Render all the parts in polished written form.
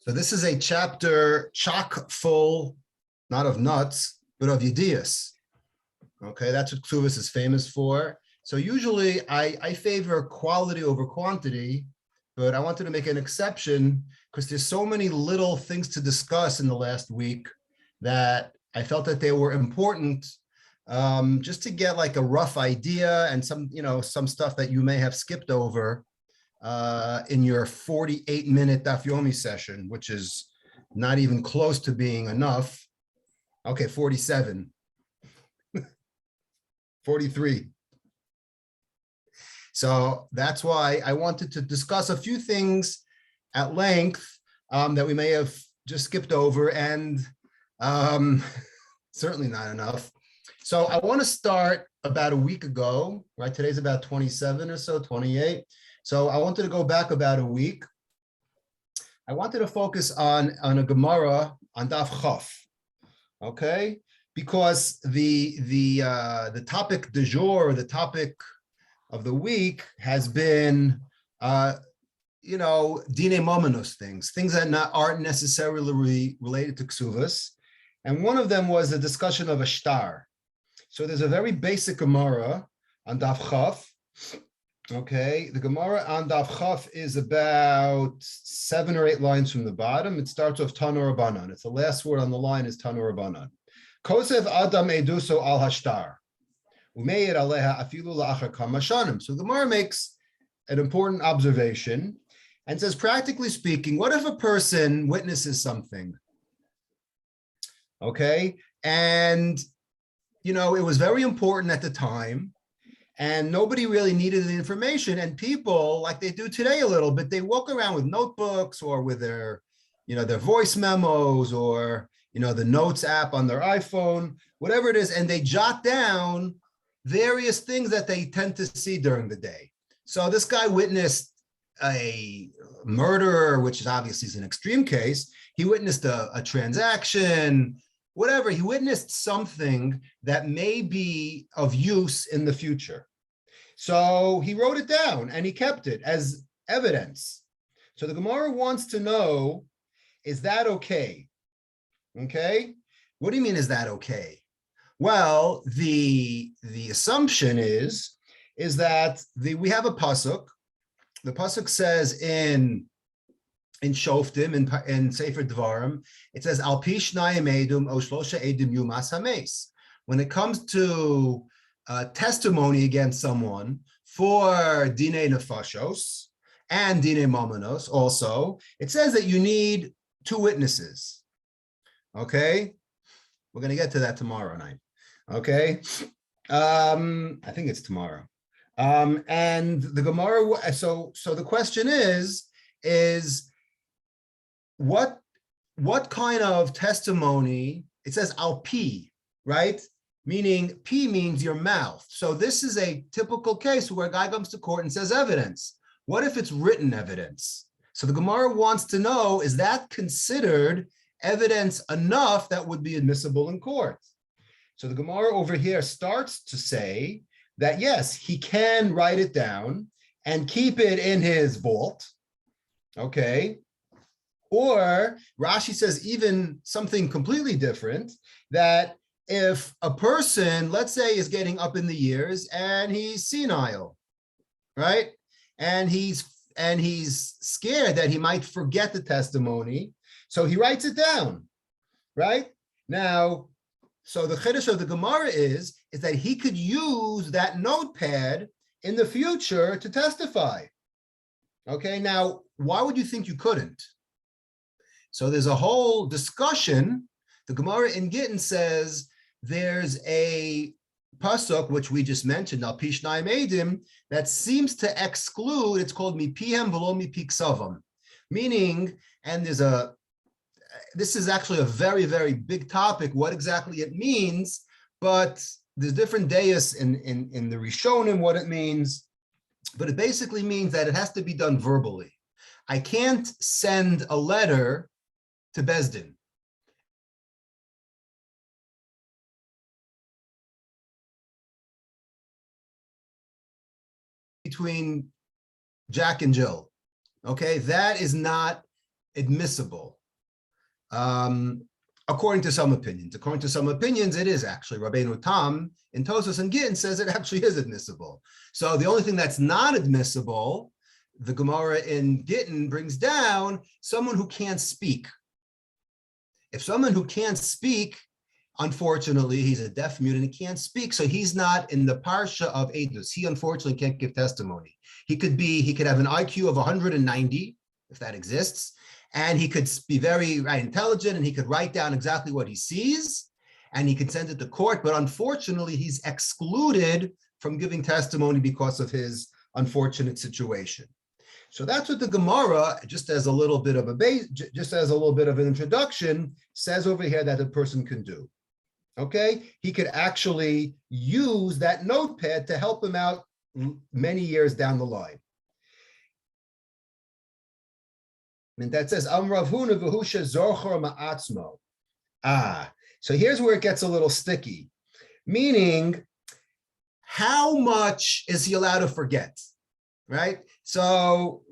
So this is a chapter chock full, not of nuts, but of ideas. Okay, that's what Kesubos is famous for. So usually I favor quality over quantity, but I wanted to make an exception because there's so many little things to discuss in the last week that I felt that they were important, just to get like a rough idea and some stuff that you may have skipped over in your 48-minute Daf Yomi session, which is not even close to being enough. Okay, 47, 43. So that's why I wanted to discuss a few things at length that we may have just skipped over, and certainly not enough. So I want to start about a week ago, right? Today's about 27 or so, 28. So I wanted to go back about a week. I wanted to focus on a Gemara on Daf Chaf, okay? Because the topic du jour, the topic of the week has been, Dine Mominus things that aren't necessarily related to Kesubos. And one of them was a discussion of a shtar. So there's a very basic Gemara on Daf Chaf. Okay, the Gemara on Daf Chaf is about 7 or 8 lines from the bottom. It starts with Tanu Rabbanan. It's the last word on the line is Tanu Rabbanan. Kosev Adam Eduso al Hashtar. Umeir aleha afilu la'achar kama shanim. So the Gemara makes an important observation and says, practically speaking, what if a person witnesses something? Okay, and it was very important at the time, and nobody really needed the information. And people, like they do today a little bit, they walk around with notebooks or with their voice memos or, the notes app on their iPhone, whatever it is, and they jot down various things that they tend to see during the day. So this guy witnessed a murder, which is obviously an extreme case. He witnessed a transaction, whatever. He witnessed something that may be of use in the future. So he wrote it down and he kept it as evidence. So the Gemara wants to know, is that okay? Okay? What do you mean, is that okay? Well, the assumption is that we have a pasuk. The pasuk says in Shoftim, in Sefer Dvarim, it says Al pi shnayim edum o shlosha edim yumas hames. When it comes to testimony against someone for dinei nefashos and dinei momenos, also it says that you need 2 witnesses. Okay, we're going to get to that tomorrow night. Okay, I think it's tomorrow. And the Gemara. So the question is what kind of testimony? It says al pi, right? Meaning P means your mouth. So this is a typical case where a guy comes to court and says evidence. What if it's written evidence? So the Gemara wants to know, is that considered evidence enough that would be admissible in court? So the Gemara over here starts to say that yes, he can write it down and keep it in his vault, okay? Or Rashi says even something completely different, that if a person, let's say, is getting up in the years and he's senile, right? And he's scared that he might forget the testimony, so he writes it down, right? Now, so the chiddush of the Gemara is that he could use that notepad in the future to testify. Okay, now, why would you think you couldn't? So there's a whole discussion. The Gemara in Gittin says there's a pasuk, which we just mentioned, al pi shnayim edim, that seems to exclude, it's called mipihem v'lo mipi ksavam, meaning, and this is actually a very, very big topic, what exactly it means, but there's different deis in the Rishonim what it means, but it basically means that it has to be done verbally. I can't send a letter to Bezdin. Between Jack and Jill, okay, that is not admissible. According to some opinions. According to some opinions, it is actually. Rabbeinu Tam in Tosfos and Gittin says it actually is admissible. So the only thing that's not admissible, the Gemara in Gittin brings down someone who can't speak. If someone who can't speak, unfortunately, he's a deaf mute and he can't speak, so he's not in the parsha of Edus. He unfortunately can't give testimony. He could have an IQ of 190, if that exists, and he could be very intelligent, and he could write down exactly what he sees, and he can send it to court, but unfortunately, he's excluded from giving testimony because of his unfortunate situation. So that's what the Gemara, just as a little bit of an introduction, says over here that a person can do. Okay, he could actually use that notepad to help him out many years down the line. And that says, Amrav Huna v'husha zorchor ma'atzmo. So here's where it gets a little sticky, meaning how much is he allowed to forget, right? So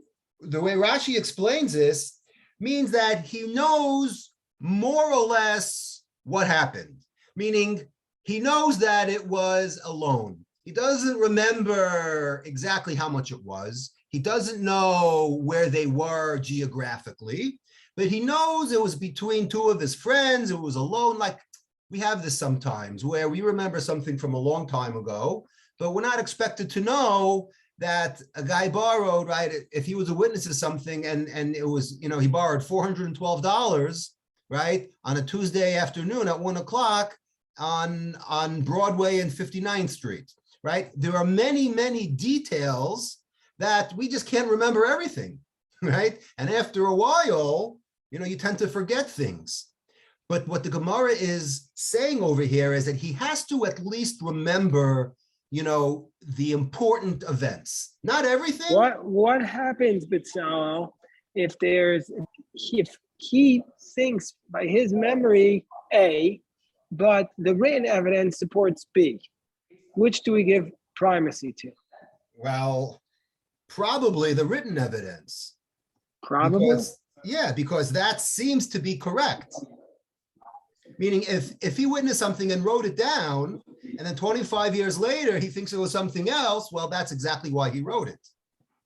the way Rashi explains this means that he knows more or less what happened, meaning he knows that it was a loan. He doesn't remember exactly how much it was. He doesn't know where they were geographically, but he knows it was between two of his friends. It was a loan. Like we have this sometimes where we remember something from a long time ago, but we're not expected to know that a guy borrowed, right? If he was a witness to something and it was, he borrowed $412, right? On a Tuesday afternoon at 1 o'clock on Broadway and 59th Street, right? There are many, many details that we just can't remember everything, right? And after a while, you tend to forget things. But what the Gemara is saying over here is that he has to at least remember, the important events. Not everything. What happens, Bezalel, if he thinks by his memory A, but the written evidence supports B? Which do we give primacy to? Well, probably the written evidence. Probably? Because that seems to be correct. Meaning if he witnessed something and wrote it down, and then 25 years later he thinks it was something else, well, that's exactly why he wrote it.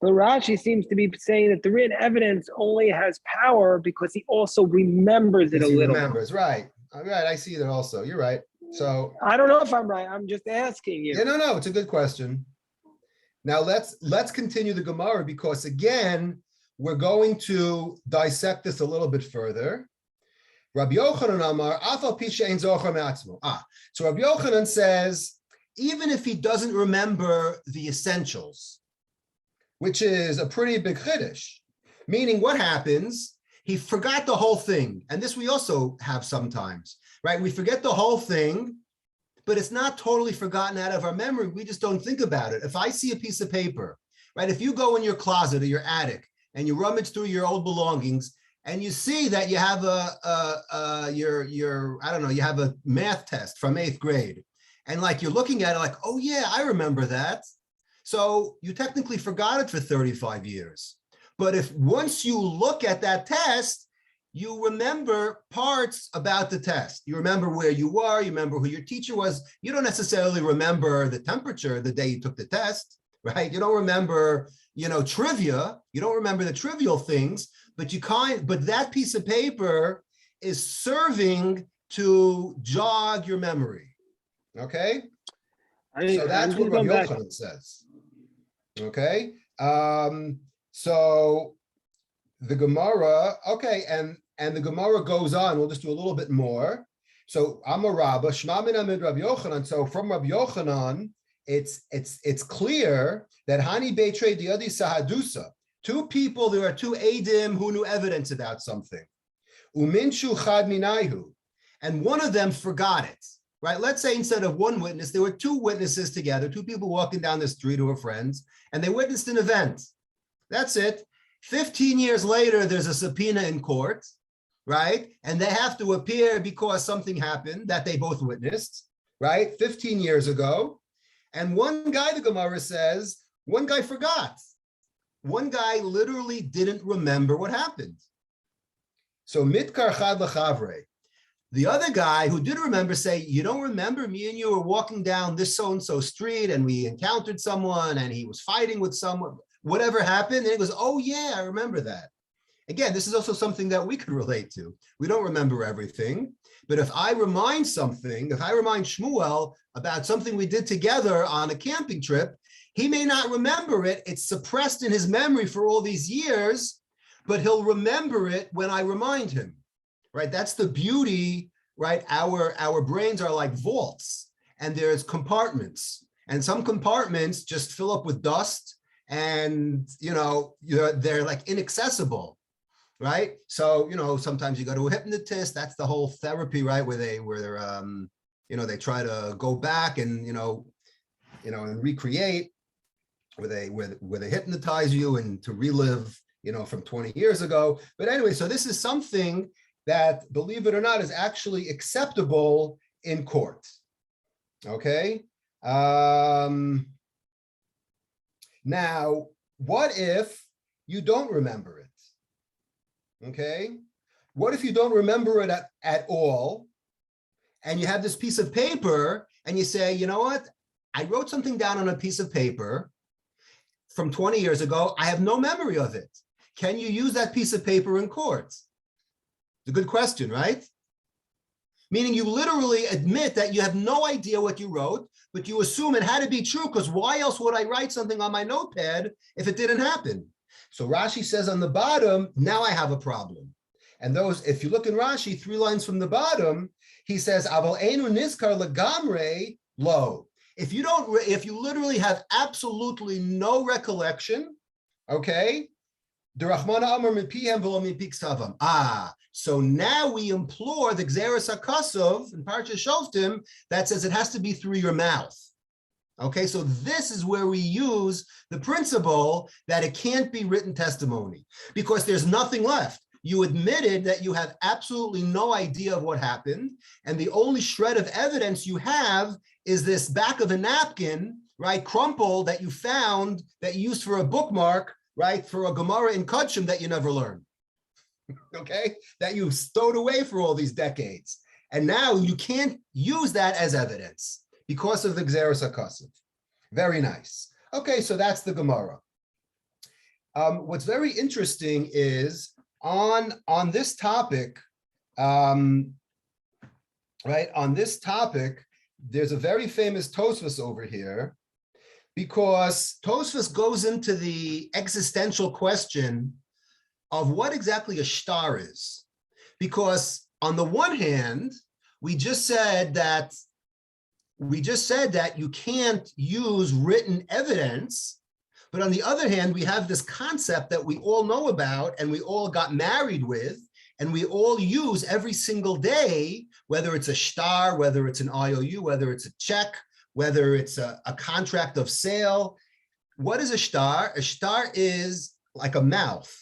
But Rashi seems to be saying that the written evidence only has power because he also remembers it a little. Remembers, right. All right, I see that also. You're right. So I don't know if I'm right. I'm just asking you. Yeah, no, it's a good question. Now let's continue the Gemara, because again, we're going to dissect this a little bit further. Rabbi Yochanan Amar, Afal Pisha Ein Zocher Me'atzmo. So Rabbi Yochanan says, even if he doesn't remember the essentials, which is a pretty big chiddush, meaning what happens? He forgot the whole thing. And this we also have sometimes, right? We forget the whole thing, but it's not totally forgotten out of our memory. We just don't think about it. If I see a piece of paper, right? If you go in your closet or your attic and you rummage through your old belongings and you see that you have you have a math test from 8th grade, and like you're looking at it like, oh yeah, I remember that. So you technically forgot it for 35 years. But if once you look at that test, you remember parts about the test. You remember where you were, you remember who your teacher was. You don't necessarily remember the temperature the day you took the test, right? You don't remember, trivia. You don't remember the trivial things, but but that piece of paper is serving to jog your memory. Okay? So that's what Rabbi Yochanan says. Okay? So the Gemara, okay, and the Gemara goes on. We'll just do a little bit more. So Amar Rabba, Shma min Amid Rabbi Yochanan. So from Rabbi Yochanan, it's clear that Hani Beitrei Diadi Sahadusa. Two people, there are two Eidim who knew evidence about something. Uminshu Chad Minayhu, and one of them forgot it. Right? Let's say instead of one witness, there were two witnesses together, two people walking down the street who were friends, and they witnessed an event. That's it. 15 years later, there's a subpoena in court, right? And they have to appear because something happened that they both witnessed, right? 15 years ago. And one guy, the Gemara says, one guy forgot. One guy literally didn't remember what happened. So mitkar chad lechavre. The other guy who did remember say, you don't remember me and you were walking down this so-and-so street and we encountered someone and he was fighting with someone, whatever happened. And he goes, oh yeah, I remember that. Again, this is also something that we could relate to. We don't remember everything, but if I remind Shmuel about something we did together on a camping trip, he may not remember it. It's suppressed in his memory for all these years, but he'll remember it when I remind him, right? That's the beauty, right? Our brains are like vaults and there's compartments, and some compartments just fill up with dust and, they're like inaccessible. Right. So, sometimes you go to a hypnotist. That's the whole therapy, right? Where they try to go back and, and recreate, where they hypnotize you and to relive, from 20 years ago. But anyway, so this is something that, believe it or not, is actually acceptable in court. Okay. Now, what if you don't remember it? Okay, what if you don't remember it at all, and you have this piece of paper and you say, you know what, I wrote something down on a piece of paper from 20 years ago. I have no memory of it. Can you use that piece of paper in court? It's a good question, right? Meaning you literally admit that you have no idea what you wrote, but you assume it had to be true, because why else would I write something on my notepad if it didn't happen? So Rashi says on the bottom, now I have a problem. And those, if you look in Rashi, 3 lines from the bottom, he says, Aval einu nizkar legamre lo. If you literally have absolutely no recollection, okay, derachmana amar mipihem v'lo mipi ksavam. So now we implore the Gzeres HaKasov in Parshas Shoftim that says it has to be through your mouth. Okay, so this is where we use the principle that it can't be written testimony, because there's nothing left. You admitted that you have absolutely no idea of what happened, and the only shred of evidence you have is this back of a napkin, right, crumpled, that you found, that you used for a bookmark, right, for a Gemara in Kudshim that you never learned, okay, that you stowed away for all these decades. And now you can't use that as evidence because of the Gzeres HaKasov. Very nice. Okay, so that's the Gemara. What's very interesting is on this topic, right, on this topic, there's a very famous Tosfos over here, because Tosfos goes into the existential question of what exactly a shtar is. Because on the one hand, we just said that you can't use written evidence, but on the other hand, we have this concept that we all know about and we all got married with and we all use every single day, whether it's a shtar, whether it's an IOU, whether it's a check, whether it's a contract of sale. What is a shtar? A shtar is like a mouth.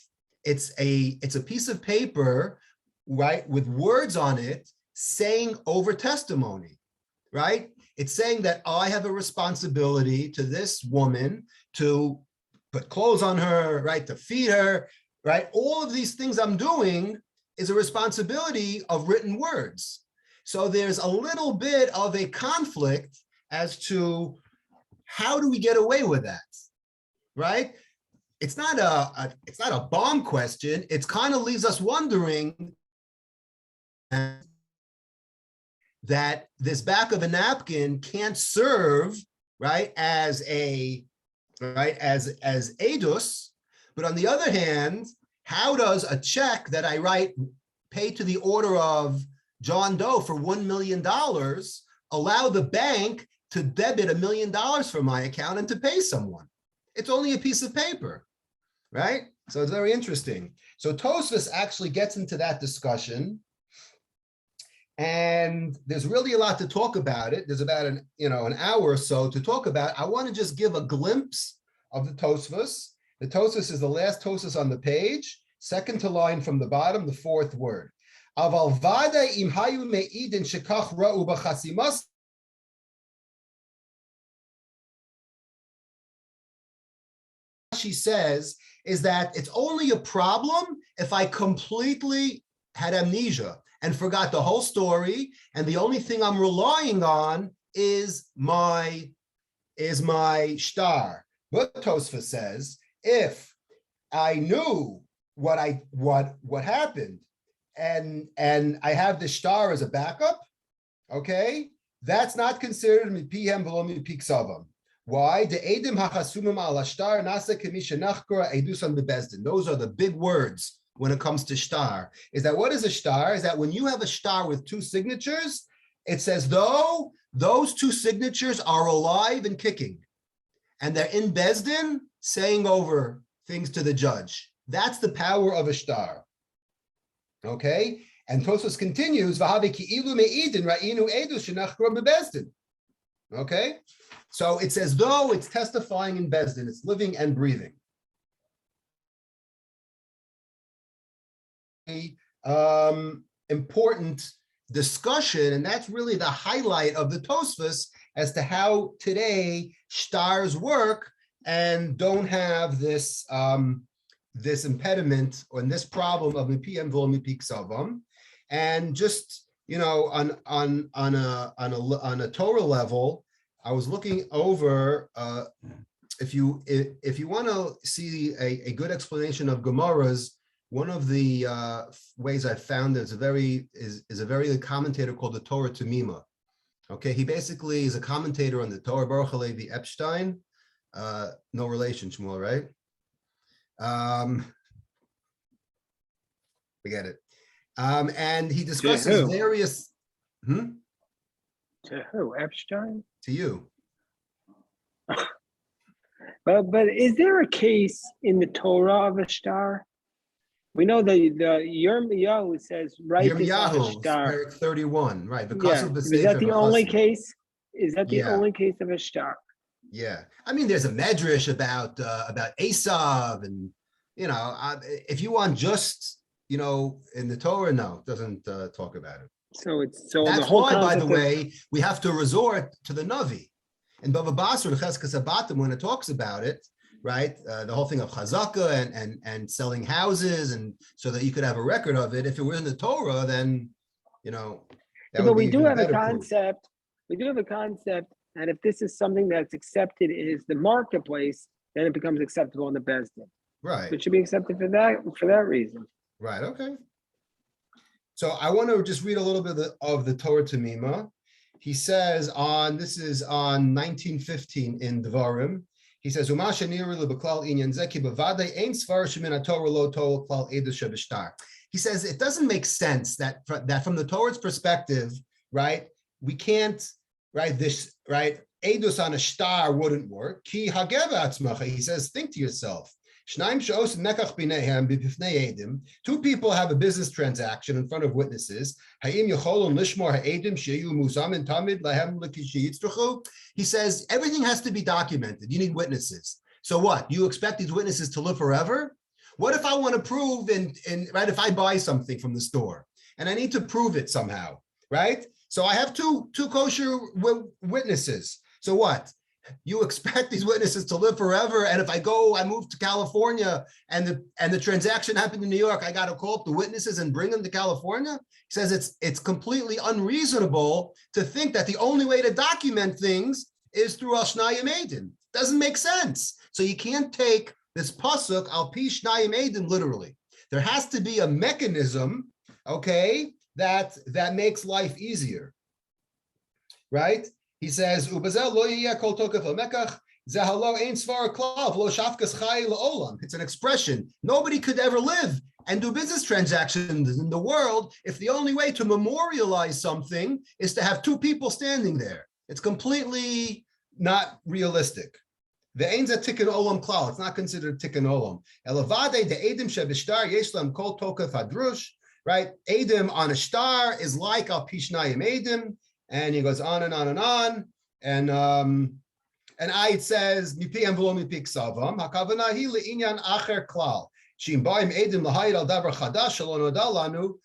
It's a piece of paper, right, with words on it saying over testimony, right? It's saying that I have a responsibility to this woman to put clothes on her, right, to feed her, right? All of these things I'm doing is a responsibility of written words. So there's a little bit of a conflict as to how do we get away with that, right? It's not a bomb question. It kind of leaves us wondering that this back of a napkin can't serve, right, as edus, but on the other hand, how does a check that I write, pay to the order of John Doe for $1 million, allow the bank to debit $1 million from my account and to pay someone? It's only a piece of paper, right? So it's very interesting. So Tosfos actually gets into that discussion, and there's really a lot to talk about it. There's about an hour or so to talk about. I want to just give a glimpse of the Tosfos. The Tosfos is the last Tosfos on the page, second to line from the bottom, the fourth word. Aval vada im hayu me'idin shekach ra'u b'chasimas. She says is that it's only a problem if I completely had amnesia and forgot the whole story, and the only thing I'm relying on is my shtar. But Tosfos says, if I knew what happened, and I have the shtar as a backup, okay, that's not considered mipihem v'lo mipiksavam. Why? The edim hachasumim al shtar nasa kemisha nachkora edusan bebezdin. Those are the big words when it comes to shtar. Is that what is a shtar? Is that when you have a shtar with two signatures, it's as though those two signatures are alive and kicking, and they're in bezdin saying over things to the judge. That's the power of a shtar. Okay, and Tosfos continues, okay, so it's as though it's testifying in bezdin, it's living and breathing. Important discussion, and that's really the highlight of the Tosfos as to how today shtars work and don't have this this impediment or this problem of mipiem v'lo mipiksavam. And just, you know, on a Torah level, I was looking over. If you want to see a good explanation of Gemaras, one of the ways I found is a very good commentator called the Torah Tamima. Okay, he basically is a commentator on the Torah, Baruch Halevi Epstein. No relation, Shmuel, right? Forget it. And he discusses various. To who? Epstein? To you. But is there a case in the Torah of a shtar? We know that the Yirmiyahu says right this on a shtar. 31, right? Is that the only case? Is that the only case of a shtar? Yeah, I mean, there's a medrash about Esav, and you know, if you want just, you know, in the Torah, no, it doesn't talk about it. So that's the whole why, by the way, we have to resort to the Navi. And Bava Basra, Cheskes Abatim, when it talks about it, right, the whole thing of chazaka and selling houses, and so that you could have a record of it. If it were in the Torah, then, you know, but we do have a concept. Proof. We do have a concept, and if this is something that's accepted is the marketplace, then it becomes acceptable in the Bezdin. Right. It should be accepted for that reason. Right. Okay. So I want to just read a little bit of the Torah Tamima. He says this is on 1915 in Devarim. He says, he says it doesn't make sense that from the Torah's perspective, right, we can't, right, this, right, edus on a shtar wouldn't work. He says, think to yourself. Two people have a business transaction in front of witnesses. He says everything has to be documented. You need witnesses. So what? You expect these witnesses to live forever? What if I want to prove right, if I buy something from the store and I need to prove it somehow, right? So I have two kosher witnesses. So what? You expect these witnesses to live forever, and if I move to California, and the transaction happened in New York, I got to call up the witnesses and bring them to California? He says it's completely unreasonable to think that the only way to document things is through Al Shnayim Eidim. Doesn't make sense. So you can't take this pasuk Al Pi Shnayim Eidim literally. There has to be a mechanism, okay, that makes life easier, right? He says, it's an expression. Nobody could ever live and do business transactions in the world if the only way to memorialize something is to have two people standing there. It's completely not realistic. It's not considered tikkun olam. Right? Edim on a shtar is like al pishnayim edim. And he goes on and on and on. And it says, Mipiyam v'lo mipik savam, hakavana hi le'inyan acher klal. Shim ba'im edim l'hayid al davar chadash shelo noda lanu,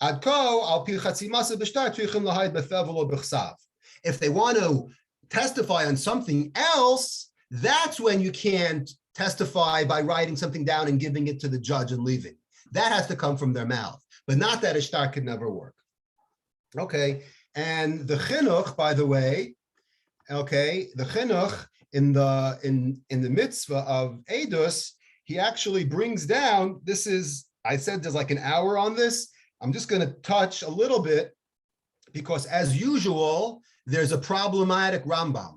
ad ko al pi chatzimasa b'shtar tuichim l'hayid b'fev v'lo b'chsav. If they want to testify on something else, that's when you can't testify by writing something down and giving it to the judge and leaving. That has to come from their mouth, but not that a shtar could never work. Okay, and the chinuch, by the way, okay, the chinuch in the mitzvah of Edus, he actually brings down, this is, I said there's like an hour on this. I'm just going to touch a little bit because as usual, there's a problematic Rambam.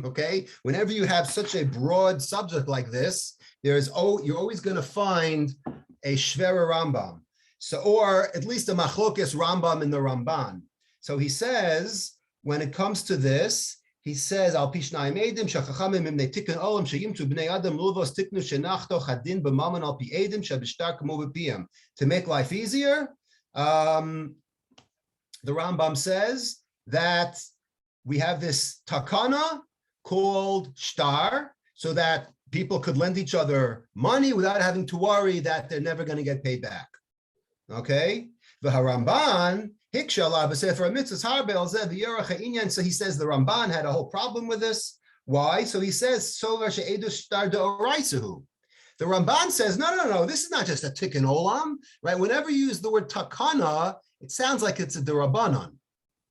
Okay, whenever you have such a broad subject like this, you're always going to find a shvera Rambam. So, or at least a machlokes Rambam in the Ramban. So he says, when it comes to this, he says, Al pishnayim edim shachachamim imnei tikun olam sheyimtu bnei adam luvos tiknu shenachto chadin b'maman al pi edim shabishtar kamo b'piyam. To make life easier, the Rambam says that we have this takana called shtar, so that people could lend each other money without having to worry that they're never going to get paid back. Okay? The Haramban, so he says the Ramban had a whole problem with this. Why? So he says, the Ramban says, no, this is not just a tikkun olam, right? Whenever you use the word takana, it sounds like it's a derabanan,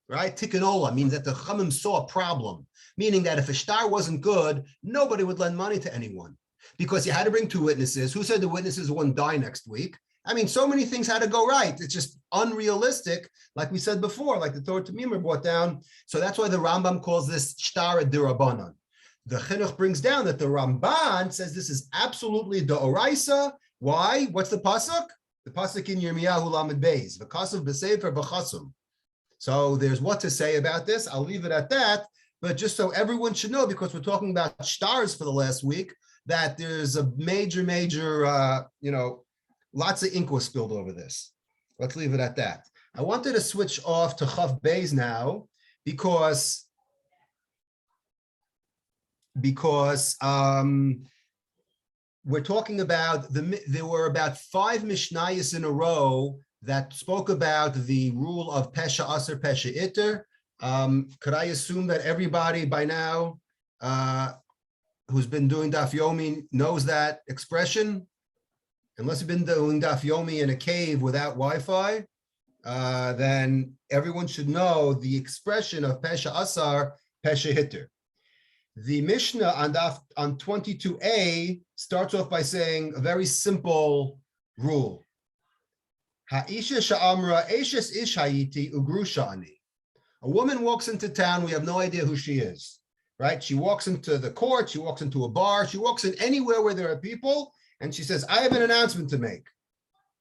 right? Tikkun olam means that the Chachamim saw a problem, meaning that if a shtar wasn't good, nobody would lend money to anyone because you had to bring two witnesses. Who said the witnesses wouldn't die next week? I mean, so many things had to go right. It's just unrealistic, like we said before, like the Torah Tamimah brought down. So that's why the Rambam calls this shtar a derabanan. The Chinuch brings down that the Ramban says this is absolutely deoraisa. Why? What's the pasuk? The pasuk in Yirmiyahu Lamed Beis, v'kasav b'sefer v'chasum. So there's what to say about this. I'll leave it at that. But just so everyone should know, because we're talking about shtars for the last week, that there's a major, lots of ink was spilled over this. Let's leave it at that. I wanted to switch off to Chav Beis now because we're talking about there were about 5 Mishnayos in a row that spoke about the rule of Pesha Aser, Pesha Iter. Could I assume that everybody by now who's been doing Daf Yomi knows that expression? Unless you've been doing Daf Yomi in a cave without Wi-Fi, then everyone should know the expression of Pesha Asar, Pesha Hitter. The Mishnah on 22a starts off by saying a very simple rule. Ha'isha sha'amra eshes ish hayiti ugrushani. A woman walks into town, we have no idea who she is, right? She walks into the court, she walks into a bar, she walks in anywhere where there are people, and she says, I have an announcement to make,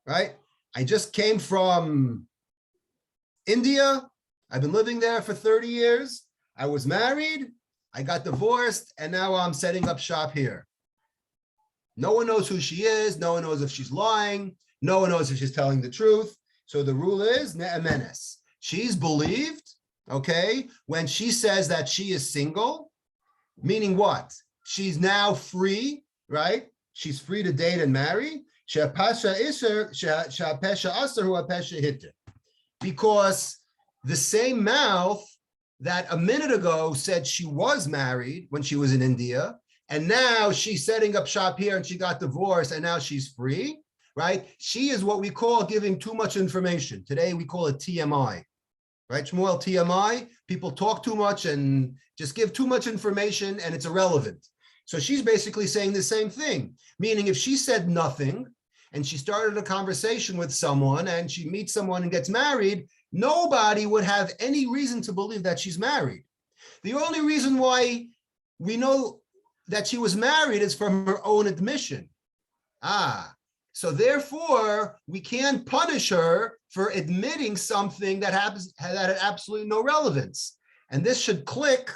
right? I just came from India. I've been living there for 30 years. I was married. I got divorced. And now I'm setting up shop here. No one knows who she is. No one knows if she's lying. No one knows if she's telling the truth. So the rule is ne'emenes. She's believed, okay, when she says that she is single, meaning what? She's now free, right? She's free to date and marry. Because the same mouth that a minute ago said she was married when she was in India, and now she's setting up shop here and she got divorced and now she's free, right? She is what we call giving too much information. Today we call it TMI, right? Shmuel, TMI, people talk too much and just give too much information and it's irrelevant. So she's basically saying the same thing, meaning if she said nothing and she started a conversation with someone and she meets someone and gets married, nobody would have any reason to believe that she's married. The only reason why we know that she was married is from her own admission. So therefore, we can't punish her for admitting something that had absolutely no relevance. And this should click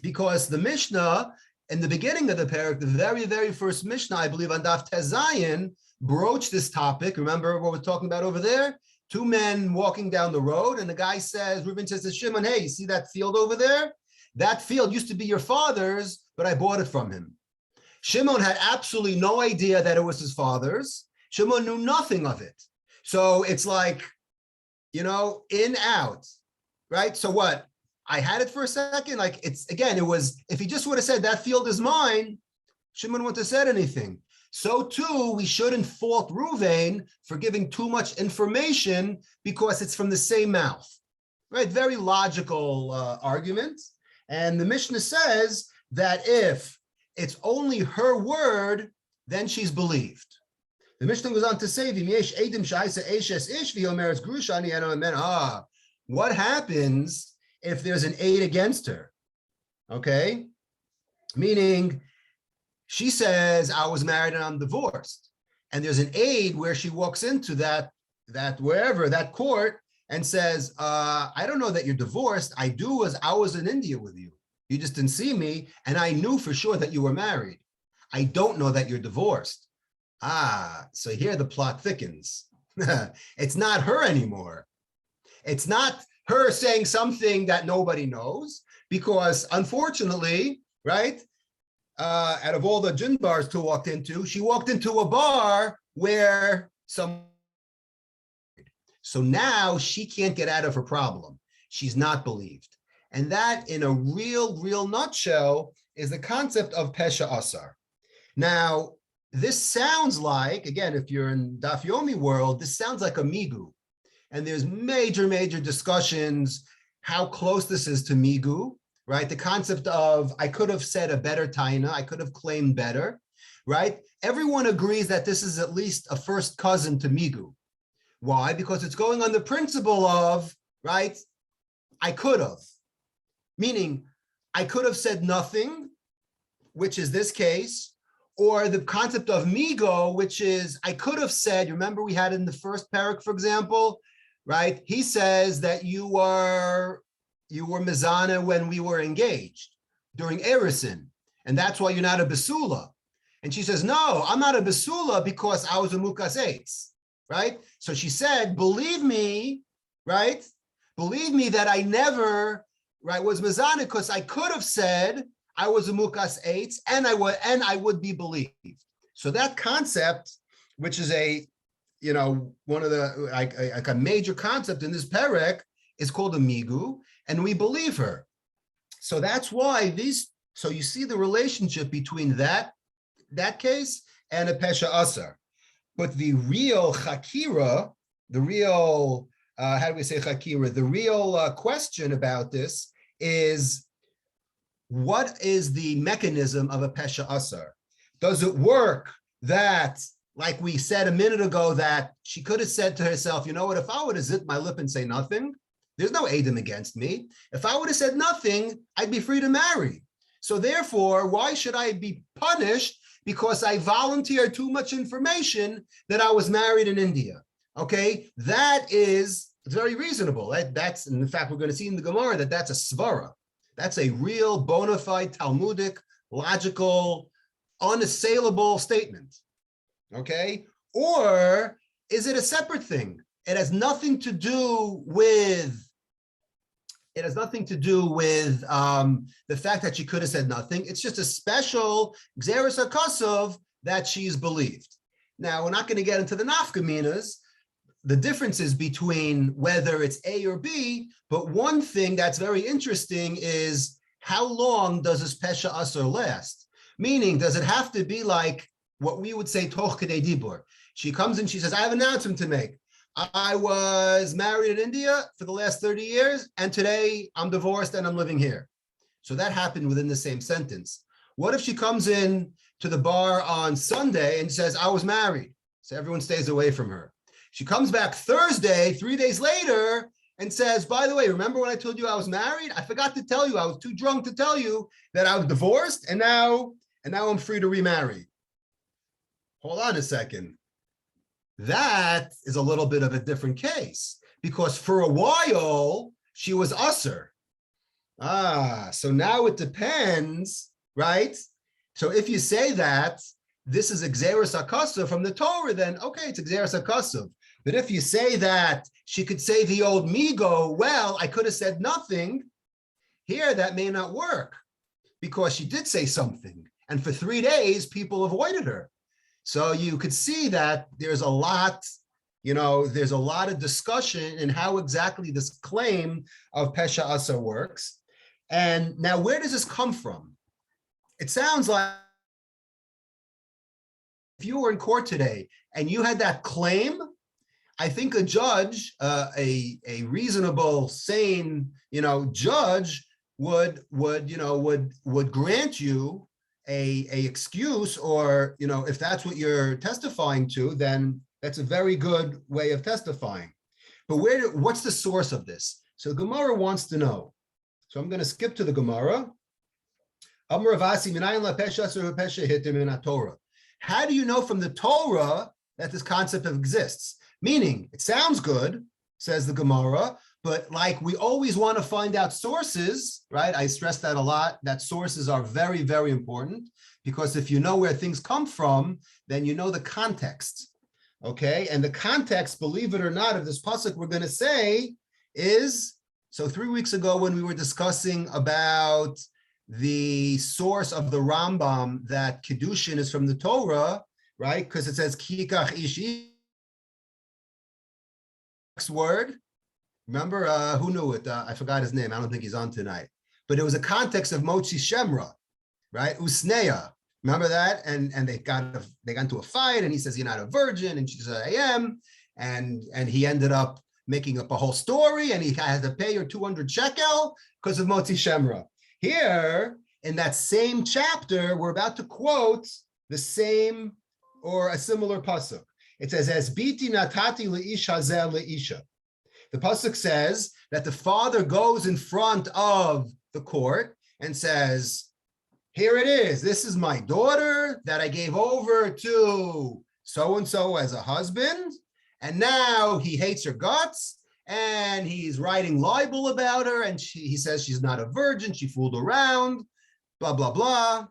because the Mishnah, in the beginning of the parak, the very, very first Mishnah, I believe on Daf Tezayin, broached this topic. Remember what we're talking about over there? 2 men walking down the road, and the guy says, Reuben says to Shimon, hey, you see that field over there? That field used to be your father's, but I bought it from him. Shimon had absolutely no idea that it was his father's. Shimon knew nothing of it. So it's like, in, out, right? So what? I had it for a second. Like it was, if he just would have said that field is mine, Shimon wouldn't have said anything. So too, we shouldn't fault Ruvain for giving too much information because it's from the same mouth, right? Very logical argument. And the Mishnah says that if it's only her word, then she's believed. The Mishnah goes on to say, what happens if there's an aid against her? Okay, meaning she says, I was married and I'm divorced. And there's an aide where she walks into that court and says, I don't know that you're divorced. I was in India with you. You just didn't see me. And I knew for sure that you were married. I don't know that you're divorced. So here the plot thickens. It's not her anymore. It's not her saying something that nobody knows, because unfortunately, right, out of all the gin bars she walked into a bar where so now she can't get out of her problem. She's not believed. And that, in a real nutshell, is the concept of Pesha Asar. Now, this sounds like, again, if you're in Daf Yomi world, this sounds like a migu. And there's major discussions how close this is to migu, right? The concept of, I could have said a better taina, I could have claimed better, right? Everyone agrees that this is at least a first cousin to migu. Why? Because it's going on the principle of, right, I could have. Meaning, I could have said nothing, which is this case, or the concept of migo, which is, I could have said, remember we had in the first parak, for example, right? He says that you were mizana when we were engaged during Erison, and that's why you're not a besula. And she says, no, I'm not a besula because I was a mukas eitz, right? So she said, believe me, right? Believe me that I never, right, was mizana, because I could have said I was a mukas eitz and I would be believed. So that concept, which is one of the like a major concept in this perek, is called a migu, and we believe her. So that's why so you see the relationship between that case and a pesha asar. But the real chakira, the real question about this is, what is the mechanism of a pesha asar? Does it work that, like we said a minute ago, that she could have said to herself, you know what, if I would have zipped my lip and say nothing, there's no Adam against me. If I would have said nothing, I'd be free to marry. So therefore, why should I be punished because I volunteered too much information that I was married in India? Okay, that is very reasonable. That's, in fact, we're going to see in the Gemara that that's a svara. That's a real bona fide Talmudic, logical, unassailable statement. Okay, or is it a separate thing? It has nothing to do with the fact that she could have said nothing. It's just a special Xeris HaKosov that she's believed. Now, we're not going to get into the nafkaminas, the differences between whether it's A or B, but one thing that's very interesting is, how long does this Pesha Asar last? Meaning, does it have to be like what we would say toch kedei dibur? She comes in, she says, I have an announcement to make. I was married in India for the last 30 years, and today I'm divorced and I'm living here. So that happened within the same sentence. What if she comes in to the bar on Sunday and says, I was married? So everyone stays away from her. She comes back Thursday, 3 days later, and says, by the way, remember when I told you I was married? I forgot to tell you, I was too drunk to tell you that I was divorced, and now I'm free to remarry. Hold on a second. That is a little bit of a different case, because for a while she was usher. So now it depends, right? So if you say that this is Xeris HaKosov from the Torah, then okay, it's Xeris HaKosov. But if you say that she could say the old migo, well, I could have said nothing, here that may not work, because she did say something. And for 3 days, people avoided her. So you could see that there's a lot of discussion in how exactly this claim of Pesha Asar works. And now, where does this come from? It sounds like you were in court today and you had that claim, I think a judge, a reasonable, sane, judge would grant you a excuse, or if that's what you're testifying to, then that's a very good way of testifying. But what's the source of this? So the Gemara wants to know. So I'm going to skip to the Gemara. How do you know from the Torah that this concept exists? Meaning, it sounds good, says the Gemara, but like we always want to find out sources, right? I stress that a lot, that sources are very, very important, because if you know where things come from, then you know the context, okay? And the context, believe it or not, of this pasuk we're going to say is, so 3 weeks ago when we were discussing about the source of the Rambam that Kiddushin is from the Torah, right? Because it says, Kikach ishi, next word. Remember, who knew it? I forgot his name. I don't think he's on tonight. But it was a context of Motzi Shemra, right? Usneya. Remember that? And they got into a fight, and he says, "You're not a virgin," and she said, "I am." And he ended up making up a whole story, and he had to pay her 200 shekel because of Motzi Shemra. Here, in that same chapter, we're about to quote the same or a similar pasuk. It says, "As biti natati leish hazeh leisha." The pasuk says that the father goes in front of the court and says, "Here it is. This is my daughter that I gave over to so-and-so as a husband. And now he hates her guts, and he's writing libel about her. And he says she's not a virgin. She fooled around, blah, blah, blah."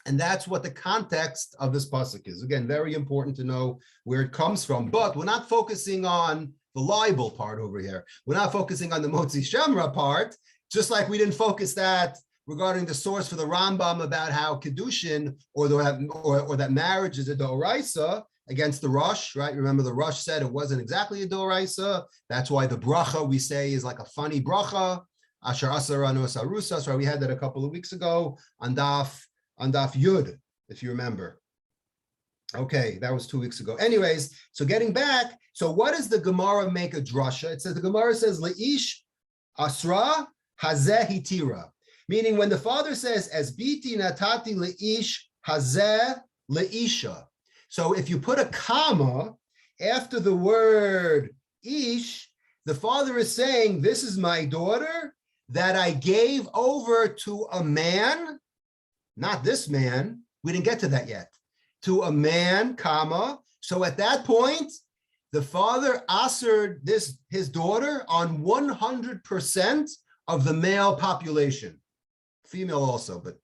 And that's what the context of this pasuk is. Again, very important to know where it comes from. But we're not focusing on the libel part over here. We're not focusing on the Motzi Shemra part, just like we didn't focus that regarding the source for the Rambam about how Kiddushin or that marriage is a Doraisa against the Rosh, right? Remember, the Rosh said it wasn't exactly a Doraisa. That's why the bracha we say is like a funny bracha. Asher Asara no Sarusa. So we had that a couple of weeks ago on Daf Yud, if you remember. Okay, that was 2 weeks ago. Anyways, so getting back, so what does the Gemara make a drasha? It says, the Gemara says, Leish Asra Hazeh Hitira. Meaning when the father says, as biti natati leish hazeh leisha. So if you put a comma after the word ish, the father is saying, this is my daughter that I gave over to a man, not this man, we didn't get to that yet, to a man, comma. So at that point, the father assered his daughter on 100% of the male population. Female also, but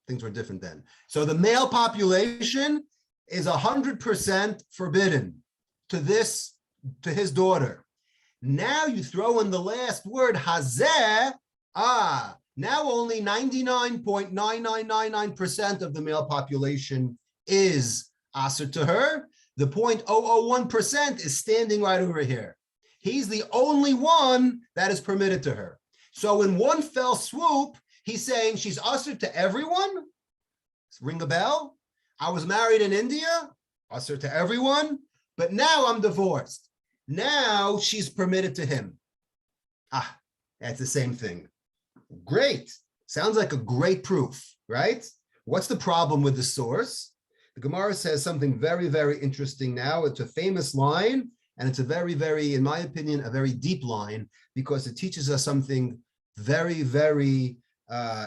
things were different then. So the male population is 100% forbidden to his daughter. Now you throw in the last word, hazeh, now only 99.9999% of the male population is asser to her. The 0.001% is standing right over here. He's the only one that is permitted to her. So in one fell swoop, he's saying she's asser to everyone. Ring a bell. I was married in India, asser to everyone, but now I'm divorced. Now she's permitted to him. That's the same thing. Great. Sounds like a great proof, right? What's the problem with the source? The Gemara says something very, very interesting now. It's a famous line, and it's a very, very, in my opinion, a very deep line, because it teaches us something very, very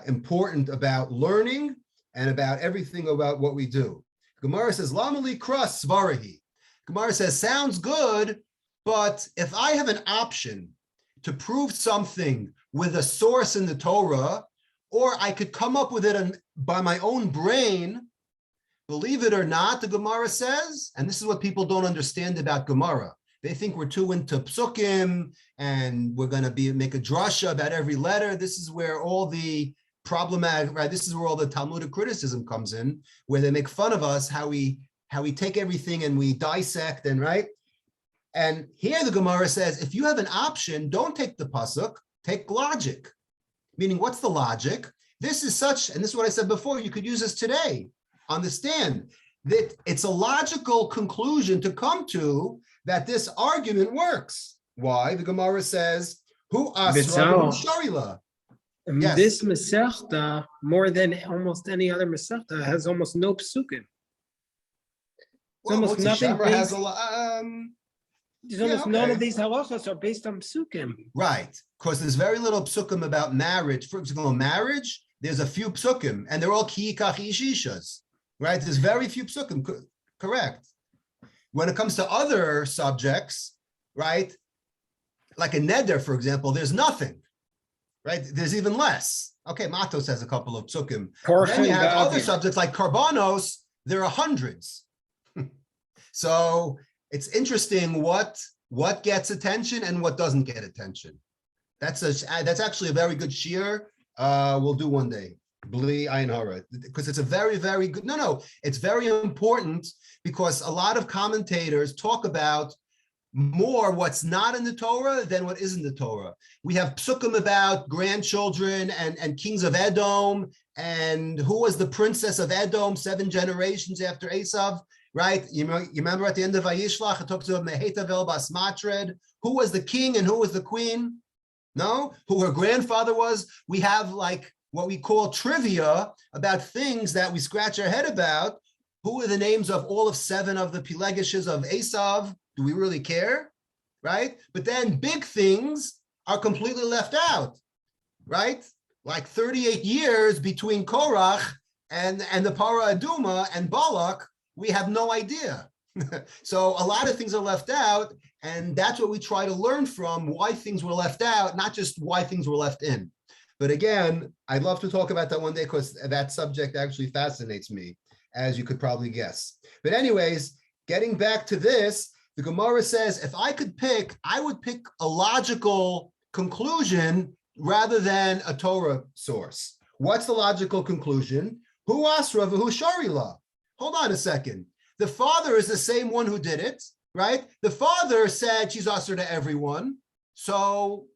important about learning and about everything about what we do. Gemara says, Lamali kras svarahi. Gemara says, sounds good, but if I have an option to prove something with a source in the Torah, or I could come up with it by my own brain, believe it or not, the Gemara says, and this is what people don't understand about Gemara. They think we're too into psukim and we're going to make a drasha about every letter. This is where all the problematic, right? This is where all the Talmudic criticism comes in, where they make fun of us, how we take everything and we dissect, and right. And here the Gemara says, if you have an option, don't take the pasuk, take logic. Meaning, what's the logic? This is such, and this is what I said before, you could use this today on the stand. that it's a logical conclusion to come to that this argument works. Why? The Gemara says, "Who asra who Bezalel. sharila." And Yes. this Masechta, more than almost any other Masechta, has almost no psukim. Well, almost Motzi nothing Shemra has based- a lot. There's Yeah, almost none okay. of these halachas are based on psukim. Right, because there's very little psukim about marriage. For example, marriage, there's a few psukim, and they're all kiikach ishishas. Right, there's very few psukim. Correct. When it comes to other subjects, right, like a neder, for example, there's nothing. Right, there's even less. Okay, Matos has a couple of psukim. Then you have other subjects like karbanos. There are hundreds. So it's interesting what gets attention and what doesn't get attention. That's actually a very good shear. We'll do one day, Bli Ayin Hara, because it's a very, very good. No, it's very important because a lot of commentators talk about more what's not in the Torah than what is in the Torah. We have psukim about grandchildren and kings of Edom, and who was the princess of Edom 7 generations after Esav, right? You remember at the end of Vayishlach, it talks about Mehetavel Bas Matred, who was the king and who was the queen? No? Who her grandfather was? We have like what we call trivia about things that we scratch our head about. Who are the names of all of 7 of the Pelegishes of Esav? Do we really care? Right? But then big things are completely left out, right? Like 38 years between Korach and the Para Aduma and Balak, we have no idea. So a lot of things are left out, and that's what we try to learn from, why things were left out, not just why things were left in. But again, I'd love to talk about that one day because that subject actually fascinates me, as you could probably guess. But anyways, getting back to this, the Gemara says, if I could pick, I would pick a logical conclusion rather than a Torah source. What's the logical conclusion? Hu asra v'hu sharila. Hold on a second. The father is the same one who did it, right? The father said she's asra to everyone. So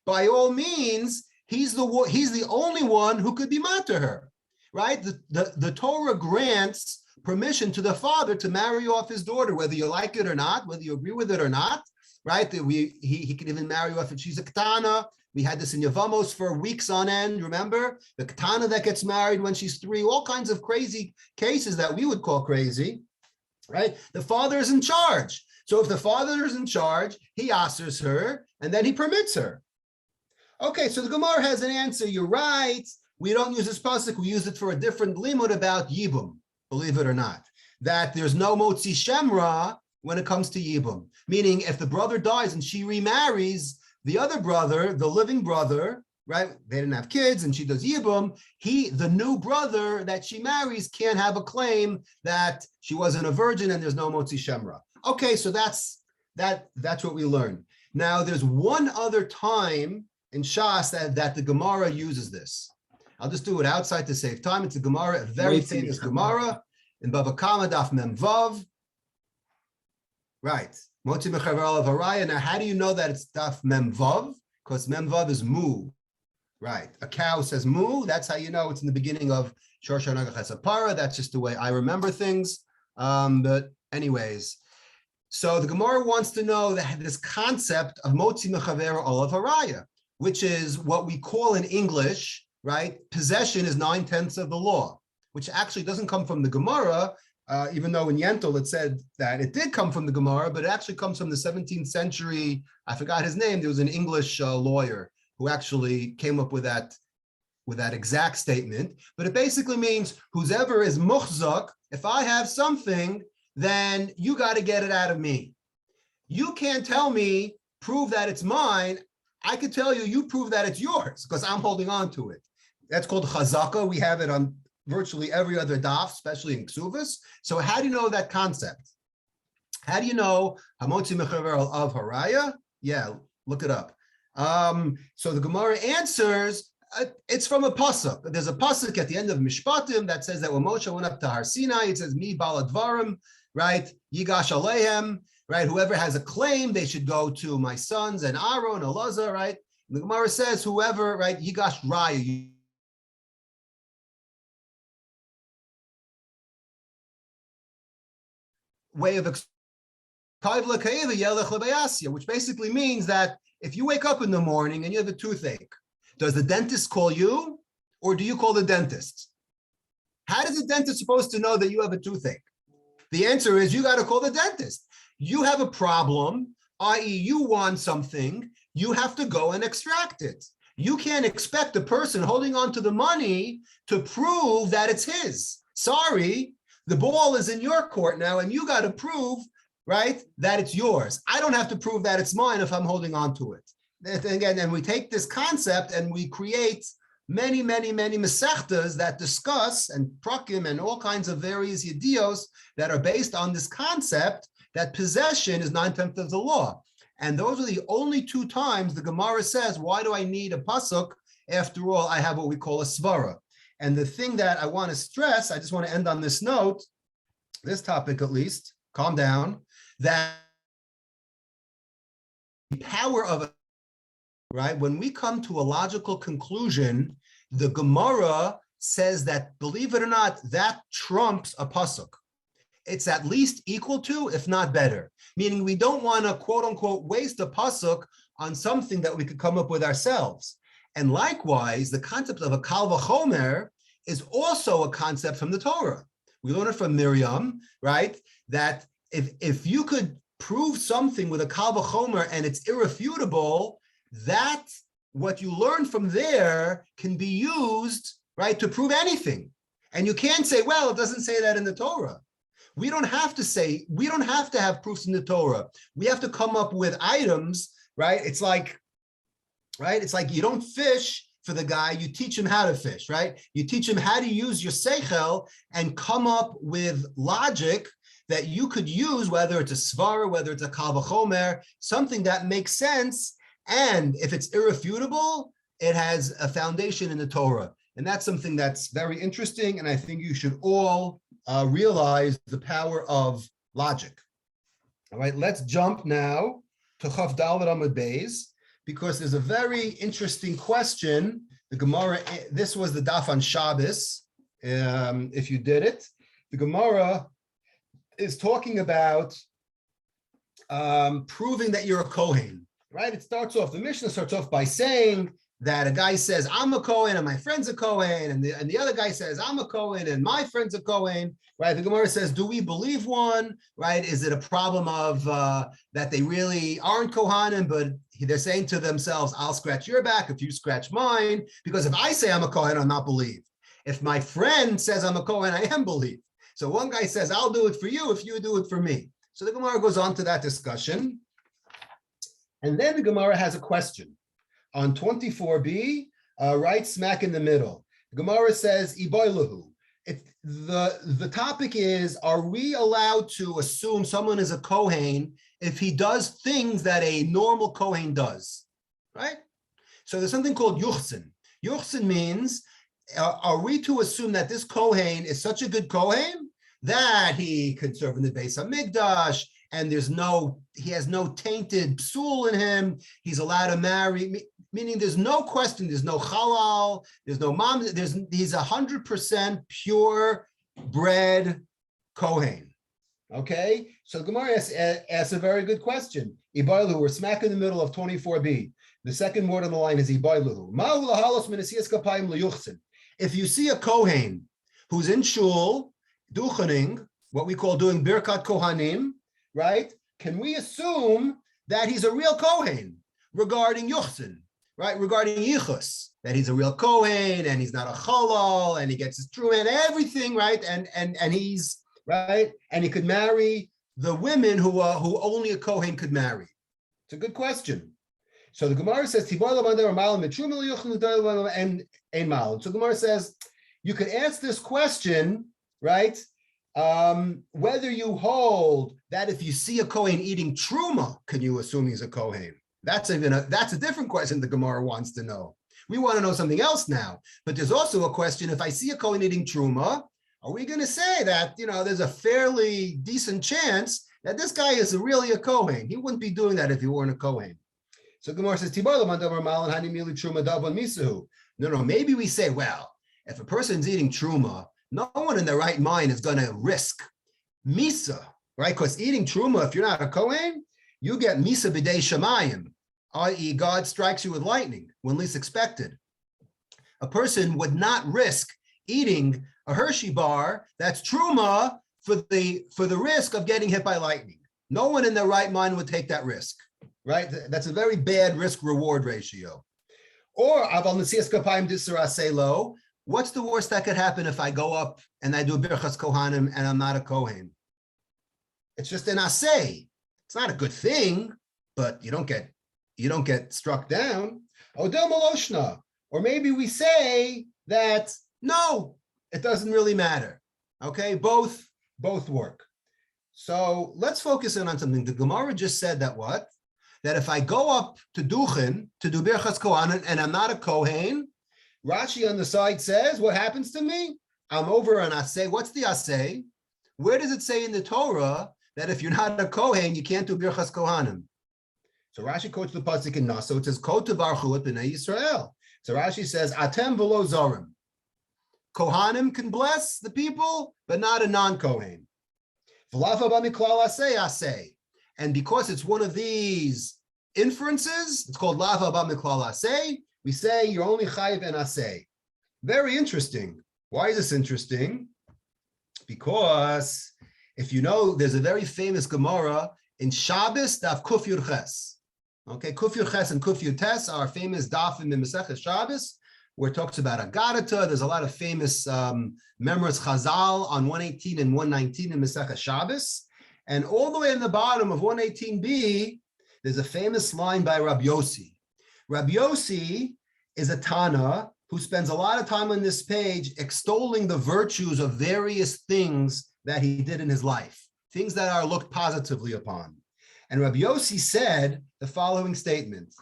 by all means, he's the only one who could be mad to her, right? The Torah grants permission to the father to marry off his daughter, whether you like it or not, whether you agree with it or not, right? He can even marry off if she's a katana. We had this in Yavamos for weeks on end, remember? The katana that gets married when she's 3, all kinds of crazy cases that we would call crazy, right? The father is in charge. So if the father is in charge, he asks her, and then he permits her. Okay, so the Gemara has an answer. You're right. We don't use this pasuk. We use it for a different limud about Yibum. Believe it or not, that there's no motzi shemra when it comes to yibum. Meaning, if the brother dies and she remarries the other brother, the living brother, right? They didn't have kids, and she does yibum. The new brother that she marries, can't have a claim that she wasn't a virgin and there's no motzi shemra. Okay, so that's what we learned. Now, there's one other time in Shas that the Gemara uses this. I'll just do it outside to save time. It's a Gemara, a very famous Gemara in Bava Kama Daf Mem Vav. Right. Motzi Mechaver Olav Haraya. Now, how do you know that it's Daf Mem Vav? Because Mem Vav is mu. Right. A cow says mu. That's how you know it's in the beginning of Shor Shanaga Chesapara. That's just the way I remember things. But anyways, so the Gemara wants to know that this concept of Motzi Mechaver Olav Haraya, which is what we call in English, right? Possession is 9/10 of the law, which actually doesn't come from the Gemara, even though in Yentl it said that it did come from the Gemara, but it actually comes from the 17th century. I forgot his name. There was an English lawyer who actually came up with that exact statement. But it basically means whoever is muhzak, if I have something, then you got to get it out of me. You can't tell me, prove that it's mine. I could tell you, you prove that it's yours because I'm holding on to it. That's called chazaka. We have it on virtually every other daf, especially in Kesubos. So how do you know that concept? How do you know hamotzi mechaver of haraya? Yeah, look it up. So the Gemara answers, it's from a pasuk. There's a pasuk at the end of Mishpatim that says that when Moshe went up to Har Sinai, it says, Mi baladvarim, right? Yigash alehem, right? Whoever has a claim, they should go to my sons and Aaron, Elazar, right? And the Gemara says, whoever, right? Yigash raya, way of which basically means that if you wake up in the morning and you have a toothache, does the dentist call you or do you call the dentist? How does the dentist supposed to know that you have a toothache? The answer is you got to call the dentist. You have a problem, i.e. you want something, you have to go and extract it. You can't expect a person holding on to the money to prove that it's his. Sorry, the ball is in your court now and you got to prove, right, that it's yours. I don't have to prove that it's mine if I'm holding on to it. And again, and we take this concept and we create many mesechtas that discuss, and prakim and all kinds of various yedios that are based on this concept that possession is 9/10 of the law. And those are the only two times the Gemara says, why do I need a pasuk? After all, I have what we call a svara. And the thing that I want to stress, I just want to end on this note, this topic at least, calm down, that the power of a, right? When we come to a logical conclusion, the Gemara says that, believe it or not, that trumps a pasuk. It's at least equal to, if not better. Meaning we don't want to, quote unquote, waste a pasuk on something that we could come up with ourselves. And likewise, the concept of a kal v'chomer is also a concept from the Torah. We learn it from Miriam, right? That if you could prove something with a kal v'chomer and it's irrefutable, that what you learn from there can be used, right, to prove anything. And you can't say, well, it doesn't say that in the Torah. We don't have to have proofs in the Torah. We have to come up with items, right? It's like you don't fish for the guy, you teach him how to fish, right? You teach him how to use your seichel and come up with logic that you could use, whether it's a svara, whether it's a kal v'chomer, something that makes sense. And if it's irrefutable, it has a foundation in the Torah. And that's something that's very interesting. And I think you should all realize the power of logic. All right, let's jump now to Chaf Daled Amud Beis, because there's a very interesting question. The Gemara, this was the daf on Shabbos, if you did it. The Gemara is talking about proving that you're a Kohen, right? It starts off, the Mishnah starts off by saying that a guy says, I'm a Kohen and my friend's a Kohen, and the other guy says, I'm a Kohen and my friend's a Kohen, right? The Gemara says, do we believe one, right? Is it a problem of that they really aren't Kohanim, but they're saying to themselves, I'll scratch your back if you scratch mine, because if I say I'm a Kohen, I'm not believed. If my friend says I'm a Kohen, I am believed. So one guy says, I'll do it for you if you do it for me. So the Gemara goes on to that discussion. And then the Gemara has a question. On 24b, right smack in the middle, the Gemara says, Iboilahu. The topic is, are we allowed to assume someone is a Kohen if he does things that a normal Kohen does, right? So there's something called Yuchsin. Yuchsin means, are we to assume that this Kohen is such a good Kohen that he could serve in the Beis HaMikdash, and he has no tainted psul in him, he's allowed to marry, meaning there's no question, there's no halal, there's no mom, he's 100% pure bred Kohen. Okay, so Gemara asks a very good question. Ibailuhu, we're smack in the middle of 24b. The second word on the line is Ibailuhu. If you see a Kohen who's in shul, duchening, what we call doing birkat kohanim, right? Can we assume that he's a real Kohen regarding Yuchsin, right? Regarding Yichus, that he's a real Kohen and he's not a Chalal and he gets his true and everything, right? And he's right, and he could marry the women who only a Kohen could marry. It's a good question. So the Gemara says, and so Gemara says, you could ask this question, right? Whether you hold that if you see a Kohen eating truma, can you assume he's a Kohen? That's a different question the Gemara wants to know. We want to know something else now. But there's also a question, if I see a Kohen eating truma, are we going to say that, there's a fairly decent chance that this guy is really a Kohen? He wouldn't be doing that if he weren't a Kohen. So Gemara says, no, maybe we say, well, if a person's eating truma, no one in their right mind is going to risk misa, right? Because eating truma, if you're not a Kohen, you get misa b'dei shamayim, i.e. God strikes you with lightning when least expected. A person would not risk eating a Hershey bar that's truma for the risk of getting hit by lightning. No one in their right mind would take that risk, right? That's a very bad risk-reward ratio. Or aval nesias kapayim disra selo. What's the worst that could happen if I go up and I do birchas kohanim and I'm not a kohen? It's just an asay. It's not a good thing, but you don't get struck down. Odel maloshna. Or maybe we say that no, it doesn't really matter. Okay, both work. So let's focus in on something. The Gemara just said that what? That if I go up to Duchen to do birchas kohanim and I'm not a kohen, Rashi on the side says, what happens to me? I'm over an asay. What's the asay? Where does it say in the Torah that if you're not a Kohen, you can't do birchas kohanim? So Rashi quotes the pasuk in Naso. It says, "Ko tevarchu et bnei Yisrael." So Rashi says, "Atem v'lo zorim." Kohanim can bless the people, but not a non-Kohen. V'lava b'miklal asay asay. And because it's one of these inferences, it's called lava b'miklal asay. We say you're only chayiv and asay. Very interesting. Why is this interesting? Because if you know, there's a very famous Gemara in Shabbos, daf Kuf Yud Ches. Okay, Kuf Yud Ches and Kuf Yud Tes are famous dafim in Masechet Shabbos, where it talks about Agadata. There's a lot of famous memories Chazal on 118 and 119 in Masechet Shabbos. And all the way in the bottom of 118b, there's a famous line by Rabbi Yossi. Rabbi Yossi is a Tana who spends a lot of time on this page extolling the virtues of various things that he did in his life, things that are looked positively upon. And Rabbi Yossi said the following statement.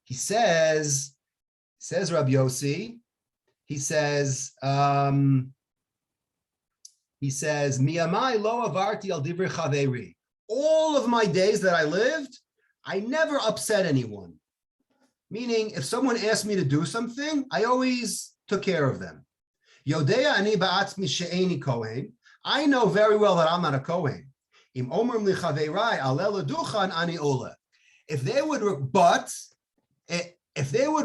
He says Rabbi Yossi, he says, Miyamai lo avarti al divrei chaveri. All of my days that I lived, I never upset anyone. Meaning, if someone asked me to do something, I always took care of them. Yodea ani ba'atzmi she'eni kohen. I know very well that I'm not a kohen. Im omrim li chaverai alel duchan ani ola. If they would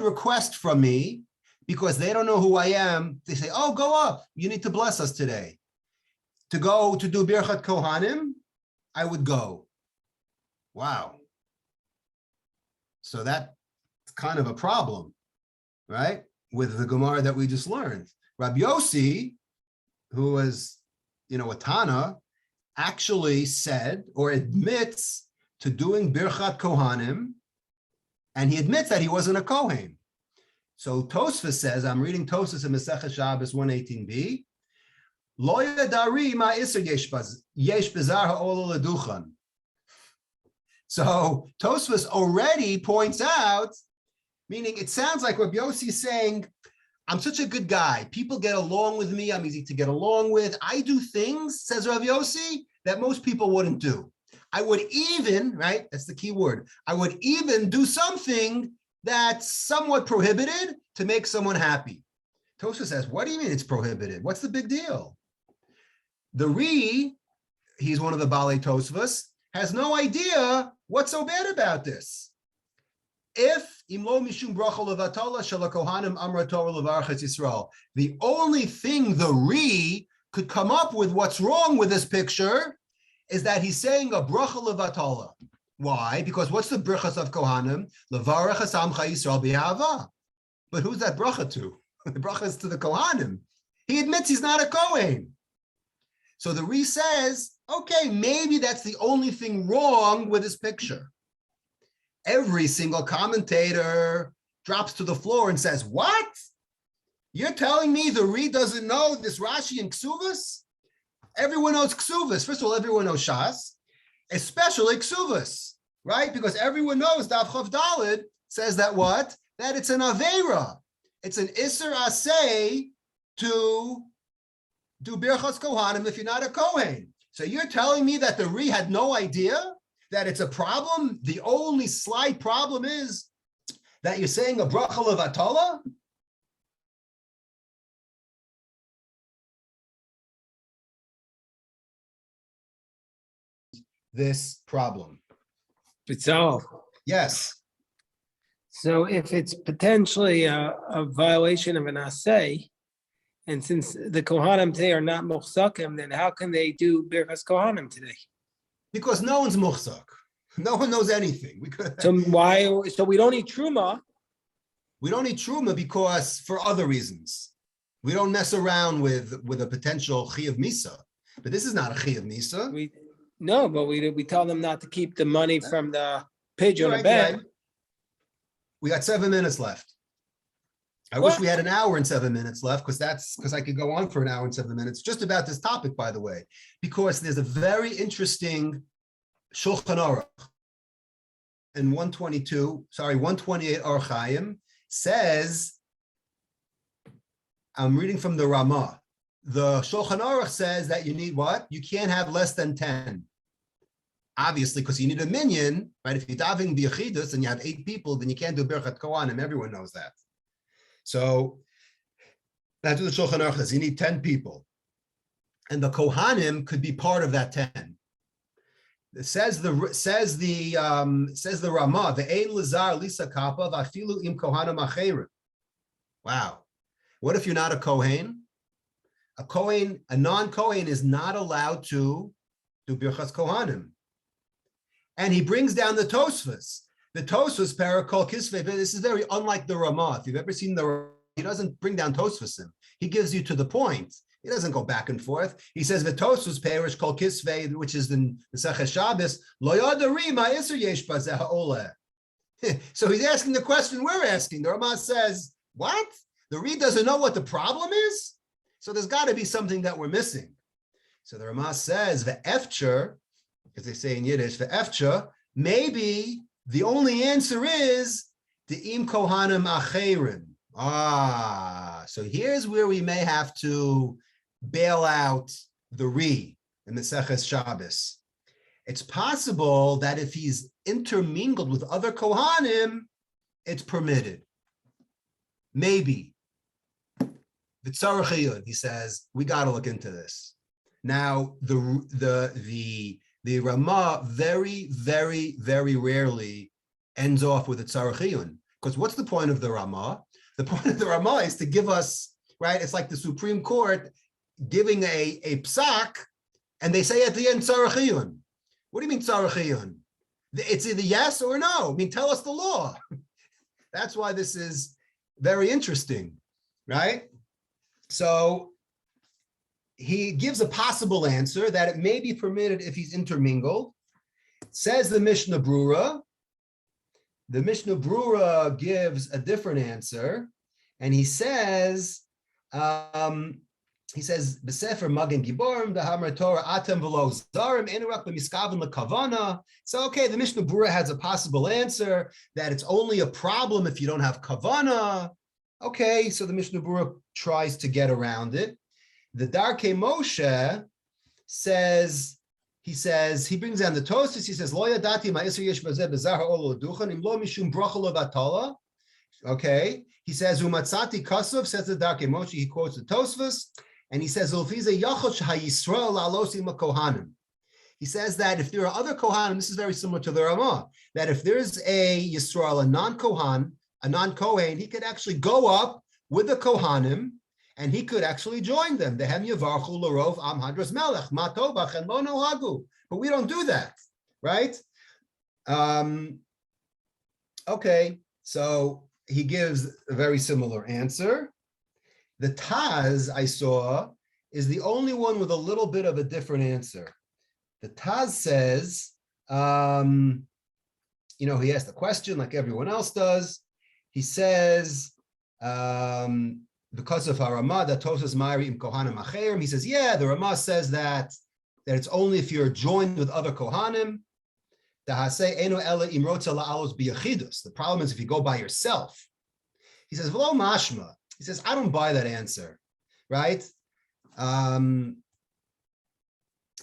request from me, because they don't know who I am, they say, "Oh, go up. You need to bless us today." To go to do birchat kohanim, I would go. Wow. So that's kind of a problem, right? With the Gemara that we just learned. Rabbi Yossi, who was, a Tana, actually said or admits to doing birchat kohanim, and he admits that he wasn't a kohen. So Tosfos says, I'm reading Tosfos in Masechet Shabbos 118b, Lo yadari ma iser yesh bezar ha'ola leduchan. So Tosfos already points out, meaning it sounds like Rabbi Yossi is saying, I'm such a good guy. People get along with me. I'm easy to get along with. I do things, says Rabbi Yossi, that most people wouldn't do. I would even, right? That's the key word. I would even do something that's somewhat prohibited to make someone happy. Tosfos says, what do you mean it's prohibited? What's the big deal? The he's one of the Balei Tosfos, has no idea what's so bad about this. If the only thing the could come up with what's wrong with this picture is that he's saying a bracha levatala. Why? Because what's the brachas of Kohanim? Levarach hasamcha Yisrael b'ahava. But who's that bracha to? The bracha is to the Kohanim. He admits he's not a Kohen. So the says, okay, maybe that's the only thing wrong with this picture. Every single commentator drops to the floor and says, what? You're telling me the doesn't know this Rashi and Kesubos? Everyone knows Kesubos. First of all, everyone knows Shas, especially Kesubos, right? Because everyone knows Daf Chav Daled says that what? That it's an Aveira. It's an Isser Aseh to do Birchas Kohanim if you're not a Kohen. So you're telling me that the had no idea that it's a problem? The only slight problem is that you're saying a bracha levatala? this problem. Bezalel. Yes. So if it's potentially a violation of an asay, and since the Kohanim today are not muhsakim, then how can they do Birchas Kohanim today? Because no one's muhsak. No one knows anything. So why? So we don't need truma. We don't need truma because for other reasons. We don't mess around with a potential chi of misa. But this is not a chi of misa. But we tell them not to keep the money from the pigeon or bag. Right. We got 7 minutes left. I wish we had an hour and 7 minutes left because I could go on for an hour and 7 minutes just about this topic, by the way, because there's a very interesting Shulchan Aruch in 128 Or Chaim says, I'm reading from the Ramah. The Shulchan Aruch says that you need what? You can't have less than 10. Obviously, because you need a minyan, right? If you're davening b'yachidus and you have 8 people, then you can't do Birchat Kohanim. Everyone knows that. So that's what the Shulchan Aruch says. You need 10 people. And the Kohanim could be part of that 10. It says the Ramah, the Ein Lazar Lisa Kappa, Vafilu im Kohanim Acherim. Wow. What if you're not a Kohen? A non-Kohen is not allowed to do Birchas Kohanim. And he brings down the Tosfos. The Tosfos Parakol Kisvei. This is very unlike the Ramah. If you've ever seen he doesn't bring down Tosfosim. He gives you to the point. He doesn't go back and forth. He says the Tosfos Parish Kol Kisvei, which is the Masechet Shabbos. Lo yadari ma iser yesh bazeh ha'oleh. So he's asking the question we're asking. The Ramah says, what? The Reed doesn't know what the problem is? So there's got to be something that we're missing. So the Ramah says, ve'efcher, as they say in Yiddish, ve'efcher, maybe the only answer is the im kohanim acherim. So here's where we may have to bail out the Re in Maseches Shabbos. It's possible that if he's intermingled with other kohanim, it's permitted. Maybe. V'tzarech, he says, we got to look into this. Now, the Ramah very, very, very rarely ends off with a tzarech, because what's the point of the Ramah? The point of the Ramah is to give us, right? It's like the Supreme Court giving a psak, and they say at the end tzarech. What do you mean tzarech? It's either yes or no. I mean, tell us the law. That's why this is very interesting, right? So he gives a possible answer that it may be permitted if he's intermingled. Says the Mishnah Brura. The Mishnah Brura gives a different answer, and he says, B'Sefer Magen Giborim Dahamar Torah Atem V'Lo Zarim Enurak B'Miskaven LeKavana. So okay, the Mishnah Brura has a possible answer that it's only a problem if you don't have kavana. Okay, so the Mishnah Brura tries to get around it. The Darkei Moshe says, he brings down the Tosfos. He says, Lo yadati ma'isur yesh bazeh bezar ha'olo duchan im lo mishum bracha lo vatala. Okay, he says, Umatzati kasov, says the Darkei Moshe, he quotes the Tosfos, and he says, Ulfize yachol shehayisrael la'alosim kohanim. He says that if there are other kohanim, this is very similar to the Ramah, that if there's a Yisrael, a non-Kohen, he could actually go up with the Kohanim, and he could actually join them. Dehem yavarchu l'rov am hadras melech ma tovach and lo nohagu. But we don't do that, right? Okay, so he gives a very similar answer. The Taz I saw is the only one with a little bit of a different answer. The Taz says, he asked the question like everyone else does. He says, because of our Ramah, that Tosas Ma'ari im Kohanim Acherim, he says, yeah, the Ramah says that it's only if you're joined with other Kohanim. The problem is if you go by yourself. He says, V'lo mashma. He says, I don't buy that answer, right?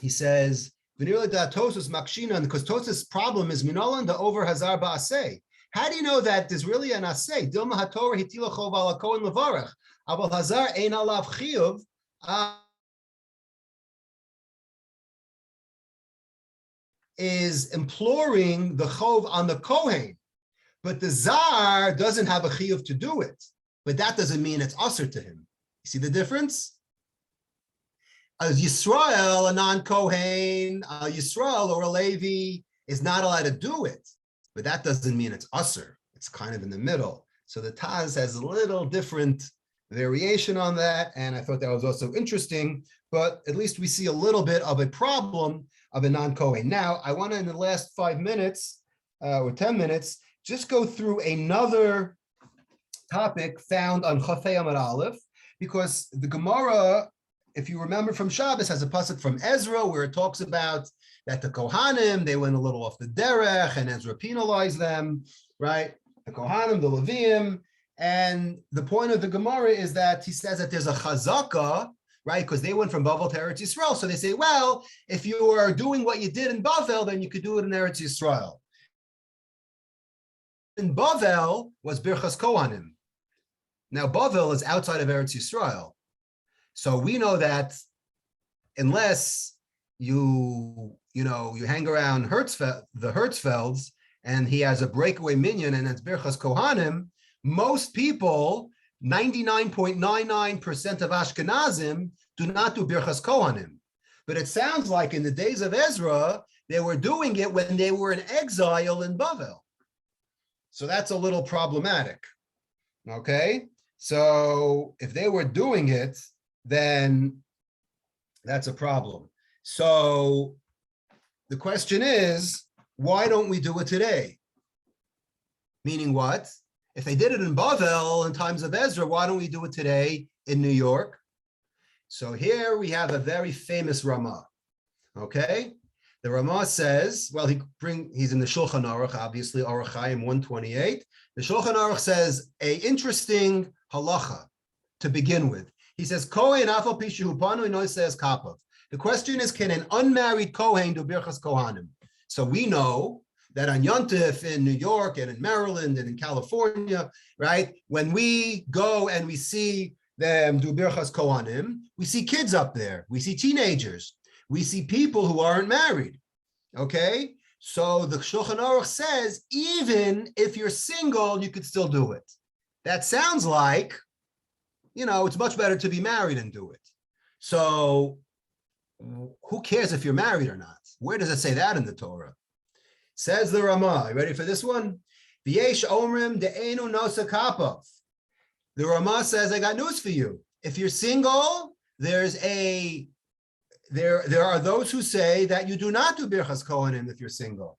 He says, because Tosas' problem is minolan the over hazar ba'aseh. How do you know that there's really an aseh? Dilma haTorah hitila chov ala kohen levarach, aval hazar ein alav chiyuv. is imploring the chov on the Kohen, but the Zar doesn't have a chiyuv to do it. But that doesn't mean it's usher to him. You see the difference? As Yisrael, a non-Kohen, a Yisrael or a Levi is not allowed to do it, but that doesn't mean it's usher. It's kind of in the middle. So the Taz has a little different variation on that, and I thought that was also interesting, but at least we see a little bit of a problem of a non-Kohen. Now, I want to, in the last 5 minutes or 10 minutes, just go through another topic found on Chafei Amud Aleph, because the Gemara, if you remember from Shabbos, has a pasuk from Ezra where it talks about that the Kohanim, they went a little off the derech, and Ezra penalized them, right? The Kohanim, the Leviim, and the point of the Gemara is that he says that there's a chazaka, right? Because they went from Bavel to Eretz Yisrael, so they say, well, if you are doing what you did in Bavel, then you could do it in Eretz Yisrael. In Bavel was Birchas Kohanim. Now Bavel is outside of Eretz Yisrael, so we know that unless you hang around the Hertzfelds, and he has a breakaway minion, and it's Birchas Kohanim, most people, 99.99% of Ashkenazim, do not do Birchas Kohanim. But it sounds like in the days of Ezra, they were doing it when they were in exile in Bavel. So that's a little problematic. Okay? So if they were doing it, then that's a problem. So the question is, why don't we do it today? Meaning what? If they did it in Bavel in times of Ezra, why don't we do it today in New York? So here we have a very famous Ramah. Okay? The Ramah says, well, he's in the Shulchan Aruch, obviously, Aruch Chaim 128. The Shulchan Aruch says a interesting halacha to begin with. He says, Kohen afal pishu panu no says kapav. The question is, can an unmarried Kohen do Birchas Kohanim? So we know that on Yontif in New York and in Maryland and in California, right, when we go and we see them do Birchas Kohanim, we see kids up there, we see teenagers, we see people who aren't married, okay? So the Shulchan Aruch says, even if you're single, you could still do it. That sounds like, it's much better to be married and do it. So who cares if you're married or not? Where does it say that in the Torah? Says the Ramah. You ready for this one? V'yesh omrim de'enu nosa kapav. The Ramah says, I got news for you. If you're single, there are those who say that you do not do Birchas Kohanim if you're single.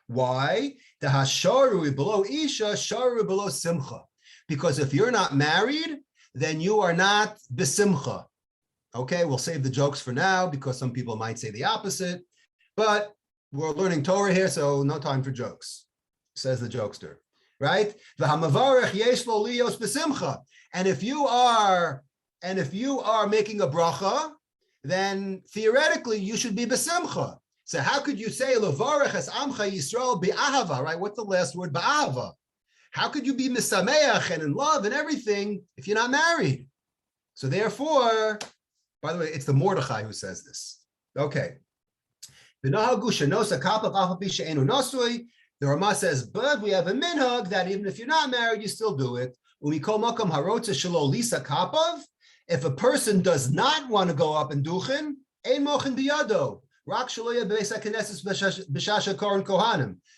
Why? The hasharu below isha, sharu below simcha. Because if you're not married, then you are not besimcha. Okay, we'll save the jokes for now because some people might say the opposite, but we're learning Torah here, so no time for jokes, says the jokester, right? And if you are making a bracha, then theoretically you should be besimcha. So how could you say levarech es amcha Yisrael be'ahava, right? What's the last word? Be'ahava. How could you be misameach and in love and everything if you're not married? So therefore, by the way, it's the Mordechai who says this. Okay. The Ramah says, but we have a minhag that even if you're not married, you still do it. If a person does not want to go up and duchen,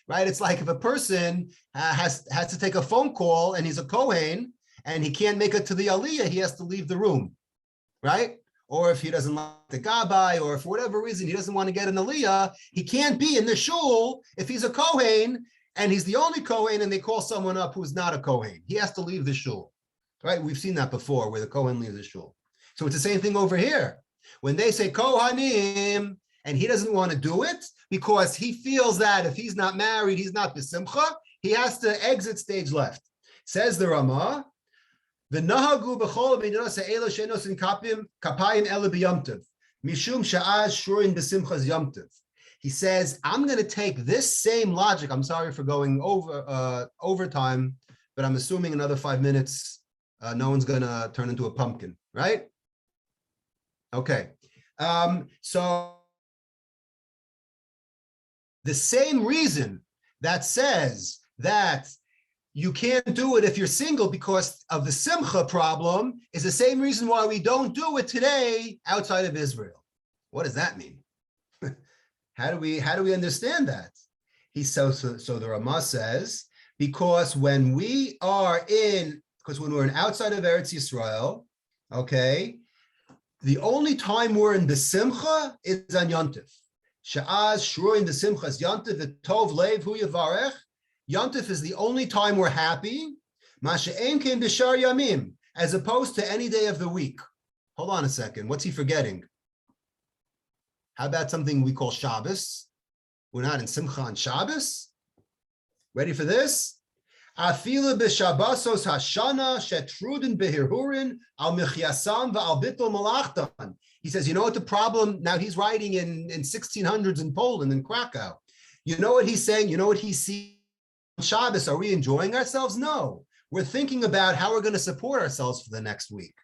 right? It's like if a person has to take a phone call and he's a Kohen and he can't make it to the Aliyah, he has to leave the room, right? Or if he doesn't like the Gabbai, or for whatever reason he doesn't want to get an Aliyah, he can't be in the shul if he's a Kohen and he's the only Kohen and they call someone up who's not a Kohen. He has to leave the shul, right? We've seen that before where the Kohen leaves the shul. So it's the same thing over here. When they say Kohanim and he doesn't want to do it because he feels that if he's not married, he's not besimcha, he has to exit stage left. Says the Ramah, the nahagu b'chol b'nasa elo shenos in kapayim elo b'yomtiv mishum sha'az shurin b'simchas yomtiv. He says, I'm going to take this same logic. I'm sorry for going overtime, but I'm assuming another 5 minutes, no one's going to turn into a pumpkin, right? Okay. So the same reason that says that you can't do it if you're single because of the simcha problem is the same reason why we don't do it today outside of Israel. What does that mean? How do we understand that? So the Ramah says, because when we're outside of Eretz Yisrael, okay, the only time we're in the simcha is on Yontif. Sha'az shruin the simchas Yontif v'tov lev hu yavarech. Yontif is the only time we're happy. Masha'en ken b'shar yamim, as opposed to any day of the week. Hold on a second. What's he forgetting? How about something we call Shabbos? We're not in Simcha on Shabbos? Ready for this? Afila b'Shabbosos hashana shetrudin behirhurin al michyasam va'al bittul malachtan. He says, you know what the problem? Now he's writing in 1600s in Poland, in Krakow. You know what he's saying? You know what he sees on Shabbos? Are we enjoying ourselves? No. We're thinking about how we're going to support ourselves for the next week.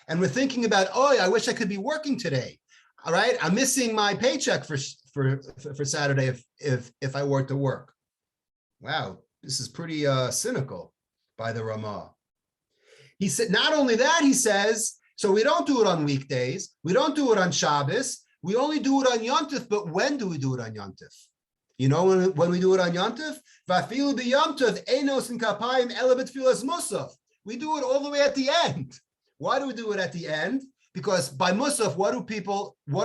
And we're thinking about, oh, I wish I could be working today. All right, I'm missing my paycheck for Saturday if I were to work. Wow, this is pretty cynical by the Ramah. He said, not only that, he says, so we don't do it on weekdays, we don't do it on Shabbos, we only do it on Yontif, but when do we do it on Yontif? You know when we do it on Yontif? Vafilu b'Yontif, enos and kapayim elabet filas musaf. We do it all the way at the end. Why do we do it at the end? Because by Musaf, what are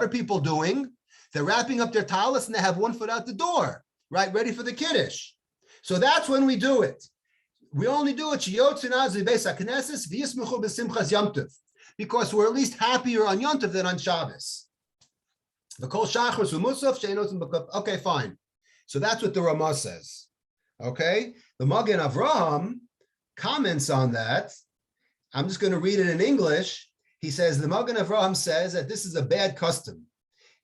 people doing? They're wrapping up their talis and they have one foot out the door, right? Ready for the Kiddush. So that's when we do it. We only do it because we're at least happier on Yontif than on Shabbos. Okay, fine. So that's what the Ramah says. Okay, the Magen Avraham comments on that. I'm just going to read it in English. He says, the Magen Avraham says that this is a bad custom.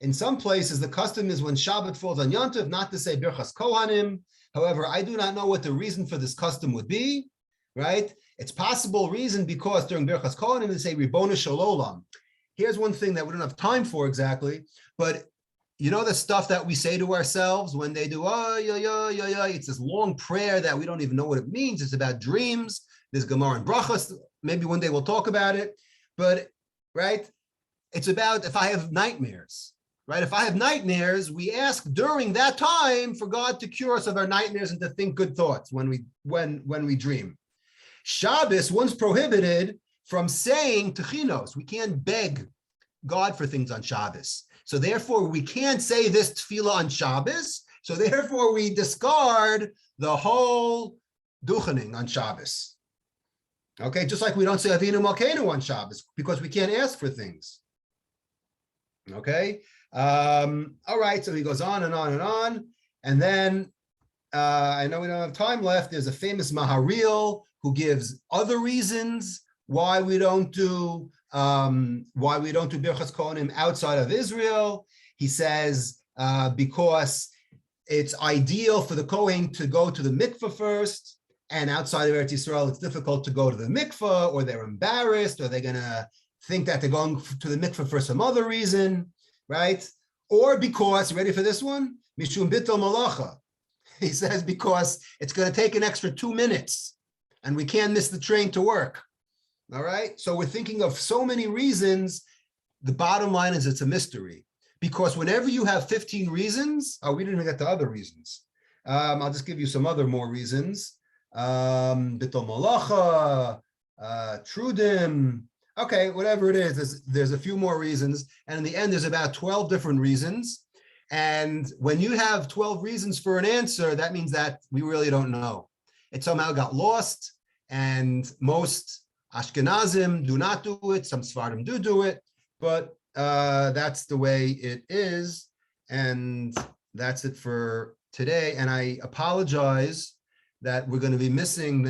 In some places, the custom is when Shabbat falls on Yontif, not to say Birchas Kohanim. However, I do not know what the reason for this custom would be, right? It's possible reason because during Birchas Kohanim, they say Ribbono Shel Olam. Here's one thing that we don't have time for exactly, but you know the stuff that we say to ourselves when they do, it's this long prayer that we don't even know what it means. It's about dreams. There's Gemara and Brachos. Maybe one day we'll talk about it. But, right, it's about if I have nightmares, right? If I have nightmares, we ask during that time for God to cure us of our nightmares and to think good thoughts when we dream. Shabbos, one's prohibited from saying techinos. We can't beg God for things on Shabbos. So therefore, we can't say this tefillah on Shabbos. So therefore, we discard the whole duchening on Shabbos. Okay, just like we don't say Avinu Malkeinu on Shabbos because we can't ask for things. Okay, all right, so he goes on and on and on. And then I know we don't have time left. There's a famous Maharil who gives other reasons why we don't do Birchas Kohanim outside of Israel. He says because it's ideal for the Kohen to go to the mikveh first. And outside of Eretz Yisrael, it's difficult to go to the mikveh, or they're embarrassed, or they're going to think that they're going to the mikveh for some other reason, right? Or because, ready for this one? Mishum bittul malacha. He says because it's going to take an extra 2 minutes, and we can't miss the train to work. All right? So we're thinking of so many reasons. The bottom line is it's a mystery. Because whenever you have 15 reasons, we didn't even get the other reasons. I'll just give you some other more reasons. Bittul malacha, trudim, okay, whatever it is, there's a few more reasons, and in the end there's about 12 different reasons, and when you have 12 reasons for an answer, that means that we really don't know. It somehow got lost, and most Ashkenazim do not do it, some Sephardim do it, but that's the way it is, and that's it for today, and I apologize that we're going to be missing the